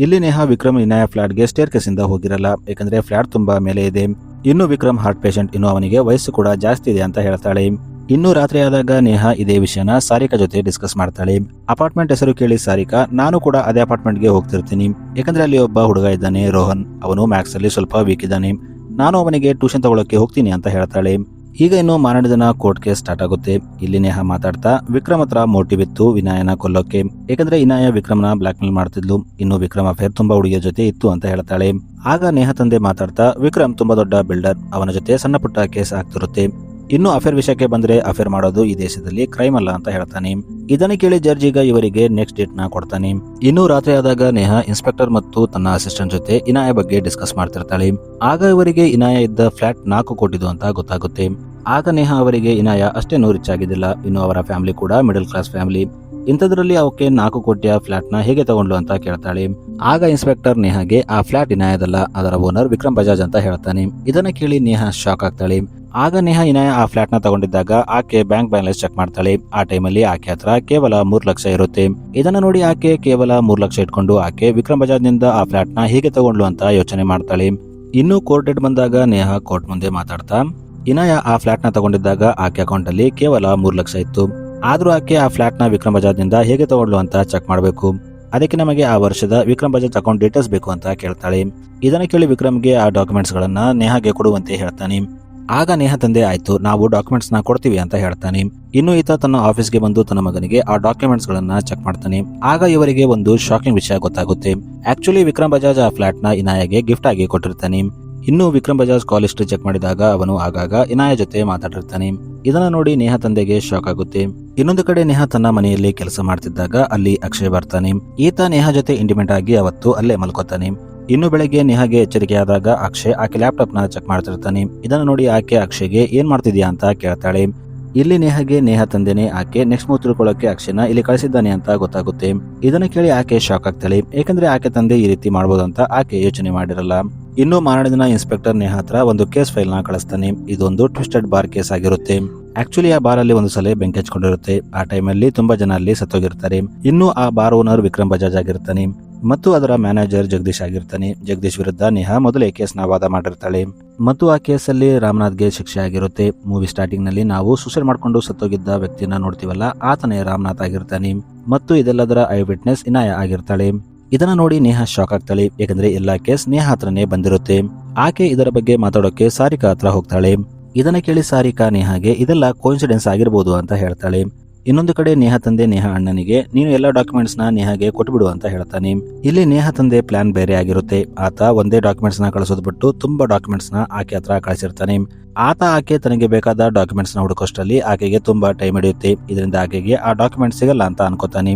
ಇಲ್ಲಿ ನೇಹಾ ವಿಕ್ರಮ್ ಇನಾಯ ಫ್ಲಾಟ್ ಗೆ ಸ್ಟೇರ್ ಕೇಸ್ ಇಂದ ಹೋಗಿರಲ್ಲ, ಯಾಕಂದ್ರೆ ಫ್ಲಾಟ್ ತುಂಬಾ ಮೇಲೆ ಇದೆ. ಇನ್ನು ವಿಕ್ರಮ್ ಹಾರ್ಟ್ ಪೇಷಂಟ್, ಇನ್ನು ಅವನಿಗೆ ವಯಸ್ಸು ಕೂಡ ಜಾಸ್ತಿ ಇದೆ ಅಂತ ಹೇಳ್ತಾಳೆ. ಇನ್ನು ರಾತ್ರಿ ಆದಾಗ ನೇಹಾ ಇದೇ ವಿಷಯನ ಸಾರಿಕಾ ಜೊತೆ ಡಿಸ್ಕಸ್ ಮಾಡ್ತಾಳೆ. ಅಪಾರ್ಟ್ಮೆಂಟ್ ಹೆಸರು ಕೇಳಿ ಸಾರಿಕಾ, ನಾನು ಕೂಡ ಅದೇ ಅಪಾರ್ಟ್ಮೆಂಟ್ಗೆ ಹೋಗ್ತಿರ್ತೀನಿ, ಯಾಕಂದ್ರೆ ಅಲ್ಲಿ ಒಬ್ಬ ಹುಡುಗ ಇದ್ದಾನೆ ರೋಹನ್, ಅವನು ಮ್ಯಾಥ್ಸ್ ಅಲ್ಲಿ ಸ್ವಲ್ಪ ವೀಕ್ ಇದ್ದಾನೆ, ನಾನು ಅವನಿಗೆ ಟ್ಯೂಷನ್ ತಗೊಳಕ್ಕೆ ಹೋಗ್ತೀನಿ ಅಂತ ಹೇಳ್ತಾಳೆ. ಈಗ ಇನ್ನು ಮಾರನೇ ದಿನ ಕೋರ್ಟ್ ಕೇಸ್ ಸ್ಟಾರ್ಟ್ ಆಗುತ್ತೆ. ಇಲ್ಲಿ ನೇಹಾ ಮಾತಾಡ್ತಾ ವಿಕ್ರಮ್ ಹತ್ರ ಮೋಟಿವ್ ಇತ್ತು ವಿನಾಯನ ಕೊಲ್ಲೋಕೆ, ಯಾಕಂದ್ರೆ ಇನಾಯ ವಿಕ್ರಮ್ನ ಬ್ಲಾಕ್ ಮೇಲ್ ಮಾಡ್ತಿದ್ಲು, ಇನ್ನು ವಿಕ್ರಮ್ ಅಫೇರ್ ತುಂಬಾ ಹುಡುಗಿಯ ಜೊತೆ ಇತ್ತು ಅಂತ ಹೇಳ್ತಾಳೆ. ಆಗ ನೇಹಾ ತಂದೆ ಮಾತಾಡ್ತಾ, ವಿಕ್ರಮ್ ತುಂಬಾ ದೊಡ್ಡ ಬಿಲ್ಡರ್, ಅವನ ಜೊತೆ ಸಣ್ಣ ಪುಟ್ಟ ಕೇಸ್ ಆಗ್ತಿರುತ್ತೆ, ಇನ್ನು ಅಫೇರ್ ವಿಷಯಕ್ಕೆ ಬಂದ್ರೆ ಅಫೇರ್ ಮಾಡೋದು ಈ ದೇಶದಲ್ಲಿ ಕ್ರೈಮ್ ಅಲ್ಲ ಅಂತ ಹೇಳ್ತಾನೆ. ಇದನ್ನ ಕೇಳಿ ಜಡ್ಜ್ ಈಗ ಇವರಿಗೆ ನೆಕ್ಸ್ಟ್ ಡೇಟ್ ನ ಕೊಡ್ತಾನೆ. ಇನ್ನು ರಾತ್ರಿ ಆದಾಗ ನೇಹಾ ಇನ್ಸ್ಪೆಕ್ಟರ್ ಮತ್ತು ತನ್ನ ಅಸಿಸ್ಟೆಂಟ್ ಜೊತೆ ಇನಾಯ ಬಗ್ಗೆ ಡಿಸ್ಕಸ್ ಮಾಡ್ತಿರ್ತಾಳೆ. ಆಗ ಇವರಿಗೆ ಇನಾಯ ಇದ್ದ ಫ್ಲಾಟ್ 4 ಕೋಟಿದು ಅಂತ ಗೊತ್ತಾಗುತ್ತೆ. ಆಗ ನೇಹಾ ಅವರಿಗೆ ಇನಾಯ ಅಷ್ಟೇನೂ ರಿಚ್ ಆಗಿದ್ದಿಲ್ಲ, ಇನ್ನು ಅವರ ಫ್ಯಾಮಿಲಿ ಕೂಡ ಮಿಡಲ್ ಕ್ಲಾಸ್ ಫ್ಯಾಮಿಲಿ, ಇಂಥದ್ರಲ್ಲಿ ಅವಕ್ಕೆ 4 ಕೋಟಿಯ ಫ್ಲಾಟ್ ನ ಹೇಗೆ ತಗೊಂಡ್ಲು ಅಂತ ಕೇಳ್ತಾಳೆ. ಆಗ ಇನ್ಸ್ಪೆಕ್ಟರ್ ನೇಹಾಗೆ ಆ ಫ್ಲಾಟ್ ಇನಾಯದಲ್ಲ, ಅದರ ಓನರ್ ವಿಕ್ರಮ್ ಬಜಾಜ್ ಅಂತ ಹೇಳ್ತಾನೆ. ಇದನ್ನ ಕೇಳಿ ನೇಹಾ ಶಾಕ್ ಆಗ್ತಾಳೆ. ಆಗ ನೇಹಾ ಇನಾಯ ಆ ಫ್ಲಾಟ್ ನ ತಗೊಂಡಿದ್ದಾಗ ಆಕೆ ಬ್ಯಾಂಕ್ ಬ್ಯಾಲೆನ್ಸ್ ಚೆಕ್ ಮಾಡ್ತಾಳೆ. ಆ ಟೈಮಲ್ಲಿ ಆಕೆ ಹತ್ರ ಕೇವಲ 3 ಲಕ್ಷ ಇರುತ್ತೆ. ಇದನ್ನ ನೋಡಿ ಆಕೆ ಕೇವಲ 3 ಲಕ್ಷ ಇಟ್ಕೊಂಡು ಆಕೆ ವಿಕ್ರಮ್ ಬಜಾಜ್ ನಿಂದ ಆ ಫ್ಲಾಟ್ ನ ಹೇಗೆ ತಗೊಂಡ್ಲು ಅಂತ ಯೋಚನೆ ಮಾಡ್ತಾಳೆ. ಇನ್ನು ಕೋರ್ಟ್ ಡೇಟ್ ಬಂದಾಗ ನೇಹಾ ಕೋರ್ಟ್ ಮುಂದೆ ಮಾತಾಡ್ತಾ, ಇನಾಯ ಆ ಫ್ಲಾಟ್ ನ ತಗೊಂಡಿದ್ದಾಗ ಆಕೆ ಅಕೌಂಟ್ ಅಲ್ಲಿ ಕೇವಲ 3 ಲಕ್ಷ ಇತ್ತು, ಆದ್ರೂ ಆಕೆ ಆ ಫ್ಲಾಟ್ ನ ವಿಕ್ರಮ್ ಬಜಾಜ್ ನಿಂದ ಹೇಗೆ ತಗೊಂಡ್ಲು ಅಂತ ಚೆಕ್ ಮಾಡಬೇಕು, ಅದಕ್ಕೆ ನಮಗೆ ಆ ವರ್ಷದ ವಿಕ್ರಮ್ ಬಜಾಜ್ ಅಕೌಂಟ್ ಡೀಟೇಲ್ಸ್ ಬೇಕು ಅಂತ ಕೇಳ್ತಾಳೆ. ಇದನ್ನ ಕೇಳಿ ವಿಕ್ರಮ್ಗೆ ಆ ಡಾಕ್ಯುಮೆಂಟ್ಸ್ ಗಳನ್ನ ನೇಹಾಗೆ ಕೊಡುವಂತೆ ಹೇಳ್ತಾನೆ. ಆಗ ನೇಹಾ ತಂದೆ ಆಯ್ತು, ನಾವು ಡಾಕ್ಯುಮೆಂಟ್ಸ್ ನ ಕೊಡ್ತೀವಿ ಅಂತ ಹೇಳ್ತಾನೆ. ಇನ್ನು ಈತ ತನ್ನ ಆಫೀಸ್ಗೆ ಬಂದು ತನ್ನ ಮಗನಿಗೆ ಆ ಡಾಕ್ಯುಮೆಂಟ್ಸ್ ಗಳನ್ನ ಚೆಕ್ ಮಾಡ್ತಾನೆ. ಆಗ ಇವರಿಗೆ ಒಂದು ಶಾಕಿಂಗ್ ವಿಷಯ ಗೊತ್ತಾಗುತ್ತೆ. ಆಕ್ಚುಲಿ ವಿಕ್ರಮ್ ಬಜಾಜ್ ಆ ಫ್ಲಾಟ್ ನ ಇನಾಯಗೆ ಗಿಫ್ಟ್ ಆಗಿ ಕೊಟ್ಟಿರ್ತಾನೆ. ಇನ್ನು ವಿಕ್ರಮ್ ಬಜಾಜ್ ಕಾಲ್ ಹಿಸ್ಟರಿ ಚೆಕ್ ಮಾಡಿದಾಗ ಅವನು ಆಗಾಗ ಇನಾಯ ಜೊತೆ ಮಾತಾಡಿರ್ತಾನೆ. ಇದನ್ನ ನೋಡಿ ನೇಹಾ ತಂದೆಗೆ ಶಾಕ್ ಆಗುತ್ತೆ. ಇನ್ನೊಂದು ಕಡೆ ನೇಹಾ ತನ್ನ ಮನೆಯಲ್ಲಿ ಕೆಲಸ ಮಾಡ್ತಿದ್ದಾಗ ಅಲ್ಲಿ ಅಕ್ಷಯ್ ಬರ್ತಾನೆ. ಈತ ನೇಹಾ ಜೊತೆ ಇಂಟಿಮೇಟ್ ಆಗಿ ಅವತ್ತು ಅಲ್ಲೇ ಮಲ್ಕೋತಾನೆ. ಇನ್ನು ಬೆಳಗ್ಗೆ ನೇಹಾಗೆ ಎಚ್ಚರಿಕೆಯಾದಾಗ ಅಕ್ಷಯ್ ಆಕೆ ಲ್ಯಾಪ್ಟಾಪ್ ನ ಚೆಕ್ ಮಾಡ್ತಿರ್ತಾನೆ. ಇದನ್ನ ನೋಡಿ ಆಕೆ ಅಕ್ಷಯ್ಗೆ ಏನ್ ಮಾಡ್ತಿದ್ಯಾ ಅಂತ ಕೇಳ್ತಾಳೆ. ಇಲ್ಲಿ ನೇಹಾಗೆ ನೇಹಾ ತಂದೆನೆ ಆಕೆ ನೆಕ್ಸ್ಟ್ ಮೂವ್ ತಿಳ್ಕೊಳ್ಳೋಕೆ ಅಕ್ಷಯ್ನ ಇಲ್ಲಿ ಕಳಿಸಿದ್ದಾನೆ ಅಂತ ಗೊತ್ತಾಗುತ್ತೆ. ಇದನ್ನ ಕೇಳಿ ಆಕೆ ಶಾಕ್ ಆಗ್ತಾಳೆ, ಯಾಕಂದ್ರೆ ಆಕೆ ತಂದೆ ಈ ರೀತಿ ಮಾಡಬಹುದು ಅಂತ ಆಕೆ ಯೋಚನೆ ಮಾಡಿರಲ್ಲ. ಇನ್ನು ಮಾರನೇ ದಿನ ಇನ್ಸ್ಪೆಕ್ಟರ್ ನೇಹಾ ಹತ್ರ ಒಂದು ಕೇಸ್ ಫೈಲ್ ನ ಕಳಿಸ್ತಾನೆ. ಇದೊಂದು ಟ್ವಿಸ್ಟೆಡ್ ಬಾರ್ ಕೇಸ್ ಆಗಿರುತ್ತೆ. ಆಕ್ಚುಲಿ ಆ ಬಾರ್ ಅಲ್ಲಿ ಒಂದು ಸಲ ಬೆಂಕಿ ಹಚ್ಕೊಂಡಿರುತ್ತೆ. ಆ ಟೈಮಲ್ಲಿ ತುಂಬಾ ಜನ ಅಲ್ಲಿ ಸತ್ತೋಗಿರ್ತಾರೆ. ಇನ್ನು ಆ ಬಾರ್ ಓನರ್ ವಿಕ್ರಮ್ ಬಜಾಜ್ ಆಗಿರ್ತಾನೆ ಮತ್ತು ಅದರ ಮ್ಯಾನೇಜರ್ ಜಗದೀಶ್ ಆಗಿರ್ತಾನೆ. ಜಗದೀಶ್ ವಿರುದ್ಧ ನೇಹಾ ಮೊದಲೇ ಕೇಸ್ ನ ವಾದ ಮಾಡಿರ್ತಾಳೆ ಮತ್ತು ಆ ಕೇಸಲ್ಲಿ ರಾಮನಾಥ್ಗೆ ಶಿಕ್ಷೆ ಆಗಿರುತ್ತೆ. ಮೂವಿ ಸ್ಟಾರ್ಟಿಂಗ್ ನಲ್ಲಿ ನಾವು ಸೂಸೈಡ್ ಮಾಡ್ಕೊಂಡು ಸತ್ತೋಗಿದ್ದ ವ್ಯಕ್ತಿಯನ್ನ ನೋಡ್ತೀವಲ್ಲ, ಆತನೇ ರಾಮನಾಥ್ ಆಗಿರ್ತಾನೆ ಮತ್ತು ಇದೆಲ್ಲದರ ಐ ವಿಟ್ನೆಸ್ ಇನಾಯ ಆಗಿರ್ತಾಳೆ. ಇದನ್ನ ನೋಡಿ ನೇಹಾ ಶಾಕ್ ಆಗ್ತಾಳೆ, ಯಾಕಂದ್ರೆ ಎಲ್ಲಾ ಕೇಸ್ ನೇಹಾ ಹತ್ರನೇ ಬಂದಿರುತ್ತೆ. ಆಕೆ ಇದರ ಬಗ್ಗೆ ಮಾತಾಡೋಕೆ ಸಾರಿಕಾ ಹತ್ರ ಹೋಗ್ತಾಳೆ. ಇದನ್ನ ಕೇಳಿ ಸಾರಿಕಾ ನೇಹಾಗೆ ಇದೆಲ್ಲ ಕೋಇನ್ಸಿಡೆನ್ಸ್ ಆಗಿರ್ಬೋದು ಅಂತ ಹೇಳ್ತಾಳೆ. ಇನ್ನೊಂದು ಕಡೆ ನೇಹಾ ತಂದೆ ನೇಹಾ ಅಣ್ಣನಿಗೆ ನೀನು ಎಲ್ಲಾ ಡಾಕ್ಯುಮೆಂಟ್ಸ್ ನ ನೇಹಾಗೆ ಕೊಟ್ಬಿಡು ಅಂತ ಹೇಳ್ತಾನೆ. ಇಲ್ಲಿ ನೇಹಾ ತಂದೆ ಪ್ಲಾನ್ ಬೇರೆ ಆಗಿರುತ್ತೆ. ಆತ ಒಂದೇ ಡಾಕ್ಯುಮೆಂಟ್ಸ್ ನ ಕಳಿಸೋದು ಬಿಟ್ಟು ತುಂಬಾ ಡಾಕ್ಯುಮೆಂಟ್ಸ್ ನ ಆಕೆ ಹತ್ರ ಕಳಿಸಿರ್ತಾನೆ. ಆಕೆ ತನಗೆ ಬೇಕಾದ ಡಾಕ್ಯುಮೆಂಟ್ಸ್ ನ ಹುಡುಕೋಷ್ಟರಲ್ಲಿ ಆಕೆಗೆ ತುಂಬಾ ಟೈಮ್ ಹಿಡಿಯುತ್ತೆ. ಇದರಿಂದ ಆಕೆಗೆ ಆ ಡಾಕ್ಯುಮೆಂಟ್ಸ್ ಸಿಗಲ್ಲ ಅಂತ ಅನ್ಕೋತಾನೆ.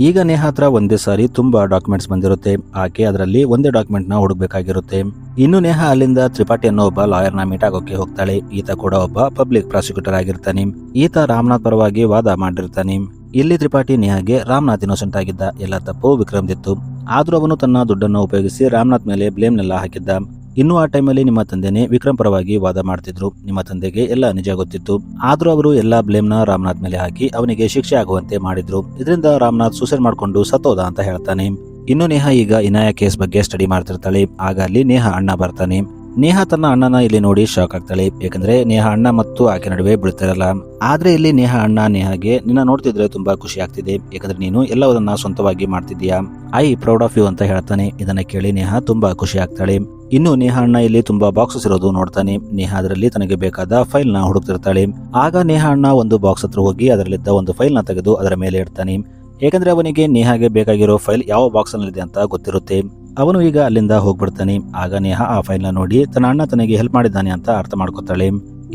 ಈಗ ನೇಹಾ ಹತ್ರ ಒಂದೇ ಸಾರಿ ತುಂಬಾ ಡಾಕ್ಯುಮೆಂಟ್ಸ್ ಬಂದಿರುತ್ತೆ. ಆಕೆ ಅದರಲ್ಲಿ ಒಂದೇ ಡಾಕ್ಯುಮೆಂಟ್ ನ ಹುಡುಕ್ಬೇಕಾಗಿರುತ್ತೆ. ಇನ್ನು ನೇಹಾ ಅಲ್ಲಿಂದ ತ್ರಿಪಾಠಿ ಅನ್ನೋ ಒಬ್ಬ ಲಾಯರ್ ನ ಮೀಟ್ ಆಗೋಕೆ ಹೋಗ್ತಾಳೆ. ಈತ ಕೂಡ ಒಬ್ಬ ಪಬ್ಲಿಕ್ ಪ್ರಾಸಿಕ್ಯೂಟರ್ ಆಗಿರ್ತಾನೆ. ಈತ ರಾಮನಾಥ್ ಪರವಾಗಿ ವಾದ ಮಾಡಿರ್ತಾನೆ. ಇಲ್ಲಿ ತ್ರಿಪಾಠಿ ನೇಹಾಗೆ ರಾಮನಾಥ್ ಇನ್ನೋಸೆಂಟ್ ಆಗಿದ್ದ, ಎಲ್ಲ ತಪ್ಪು ವಿಕ್ರಮ್ದಿತ್ತು, ಆದ್ರೂ ಅವನು ತನ್ನ ದುಡ್ಡನ್ನು ಉಪಯೋಗಿಸಿ ರಾಮನಾಥ್ ಮೇಲೆ ಬ್ಲೇಮ್ ನೆಲ್ಲ ಹಾಕಿದ್ದ. ಇನ್ನು ಆ ಟೈಮಲ್ಲಿ ನಿಮ್ಮ ತಂದೆನೇ ವಿಕ್ರಮ್ ಪರವಾಗಿ ವಾದ ಮಾಡ್ತಿದ್ರು. ನಿಮ್ಮ ತಂದೆಗೆ ಎಲ್ಲ ನಿಜ ಗೊತ್ತಿತ್ತು, ಆದ್ರೂ ಅವರು ಎಲ್ಲಾ ಬ್ಲೇಮ್ ನ ರಾಮನಾಥ್ ಮೇಲೆ ಹಾಕಿ ಅವನಿಗೆ ಶಿಕ್ಷೆ ಆಗುವಂತೆ ಮಾಡಿದ್ರು. ಇದರಿಂದ ರಾಮನಾಥ್ ಸೂಸೈಡ್ ಮಾಡ್ಕೊಂಡು ಸತ್ತೋದ ಅಂತ ಹೇಳ್ತಾನೆ. ಇನ್ನು ನೇಹಾ ಈಗ ಇನಾಯ ಕೇಸ್ ಬಗ್ಗೆ ಸ್ಟಡಿ ಮಾಡ್ತಿರ್ತಾಳೆ. ಆಗ ಅಲ್ಲಿ ನೇಹಾ ಅಣ್ಣ ಬರ್ತಾನೆ. ನೇಹಾ ತನ್ನ ಅಣ್ಣನ ಇಲ್ಲಿ ನೋಡಿ ಶಾಕ್ ಆಗ್ತಾಳೆ, ಯಾಕಂದ್ರೆ ನೇಹಾ ಅಣ್ಣ ಮತ್ತು ಆಕೆ ನಡುವೆ ಬೀಳ್ತಿರಲ್ಲ. ಆದ್ರೆ ಇಲ್ಲಿ ನೇಹಾ ಅಣ್ಣ ನೇಹಾಗೆ ನಿನ್ನ ನೋಡ್ತಿದ್ರೆ ತುಂಬಾ ಖುಷಿ ಆಗ್ತಿದೆ, ಯಾಕಂದ್ರೆ ನೀನು ಎಲ್ಲವನ್ನ ಸ್ವಂತವಾಗಿ ಮಾಡ್ತಿದ್ಯಾ, ಐ ಪ್ರೌಡ್ ಆಫ್ ಯು ಅಂತ ಹೇಳ್ತಾನೆ. ಇದನ್ನ ಕೇಳಿ ನೇಹಾ ತುಂಬಾ ಖುಷಿ ಆಗ್ತಾಳೆ. ಇನ್ನು ನೇಹಾ ಅಣ್ಣ ಇಲ್ಲಿ ತುಂಬಾ ಬಾಕ್ಸಸ್ ಇರೋದು ನೋಡ್ತಾನೆ. ನೇಹಾ ಅದರಲ್ಲಿ ತನಗೆ ಬೇಕಾದ ಫೈಲ್ ನ ಹುಡುಕ್ತಿರ್ತಾಳೆ. ಆಗ ನೇಹಾ ಅಣ್ಣ ಒಂದು ಬಾಕ್ಸ್ ಹತ್ರ ಹೋಗಿ ಅದರಲ್ಲಿದ್ದ ಒಂದು ಫೈಲ್ ನ ತೆಗೆದು ಅದರ ಮೇಲೆ ಇಡ್ತಾನೆ. ಯಾಕಂದ್ರೆ ಅವನಿಗೆ ನೇಹಾಗೆ ಬೇಕಾಗಿರೋ ಫೈಲ್ ಯಾವ ಬಾಕ್ಸ್ ನಲ್ಲಿದೆ ಅಂತ ಗೊತ್ತಿರುತ್ತೆ. ಅವನು ಈಗ ಅಲ್ಲಿಂದ ಹೋಗ್ಬಿಡ್ತಾನೆ. ಆಗ ನೇಹಾ ಆ ಫೈಲ್ ನ ನೋಡಿ ತನ್ನ ಅಣ್ಣ ತನಗೆ ಹೆಲ್ಪ್ ಮಾಡಿದ್ದಾನೆ ಅಂತ ಅರ್ಥ ಮಾಡ್ಕೊತಾಳೆ.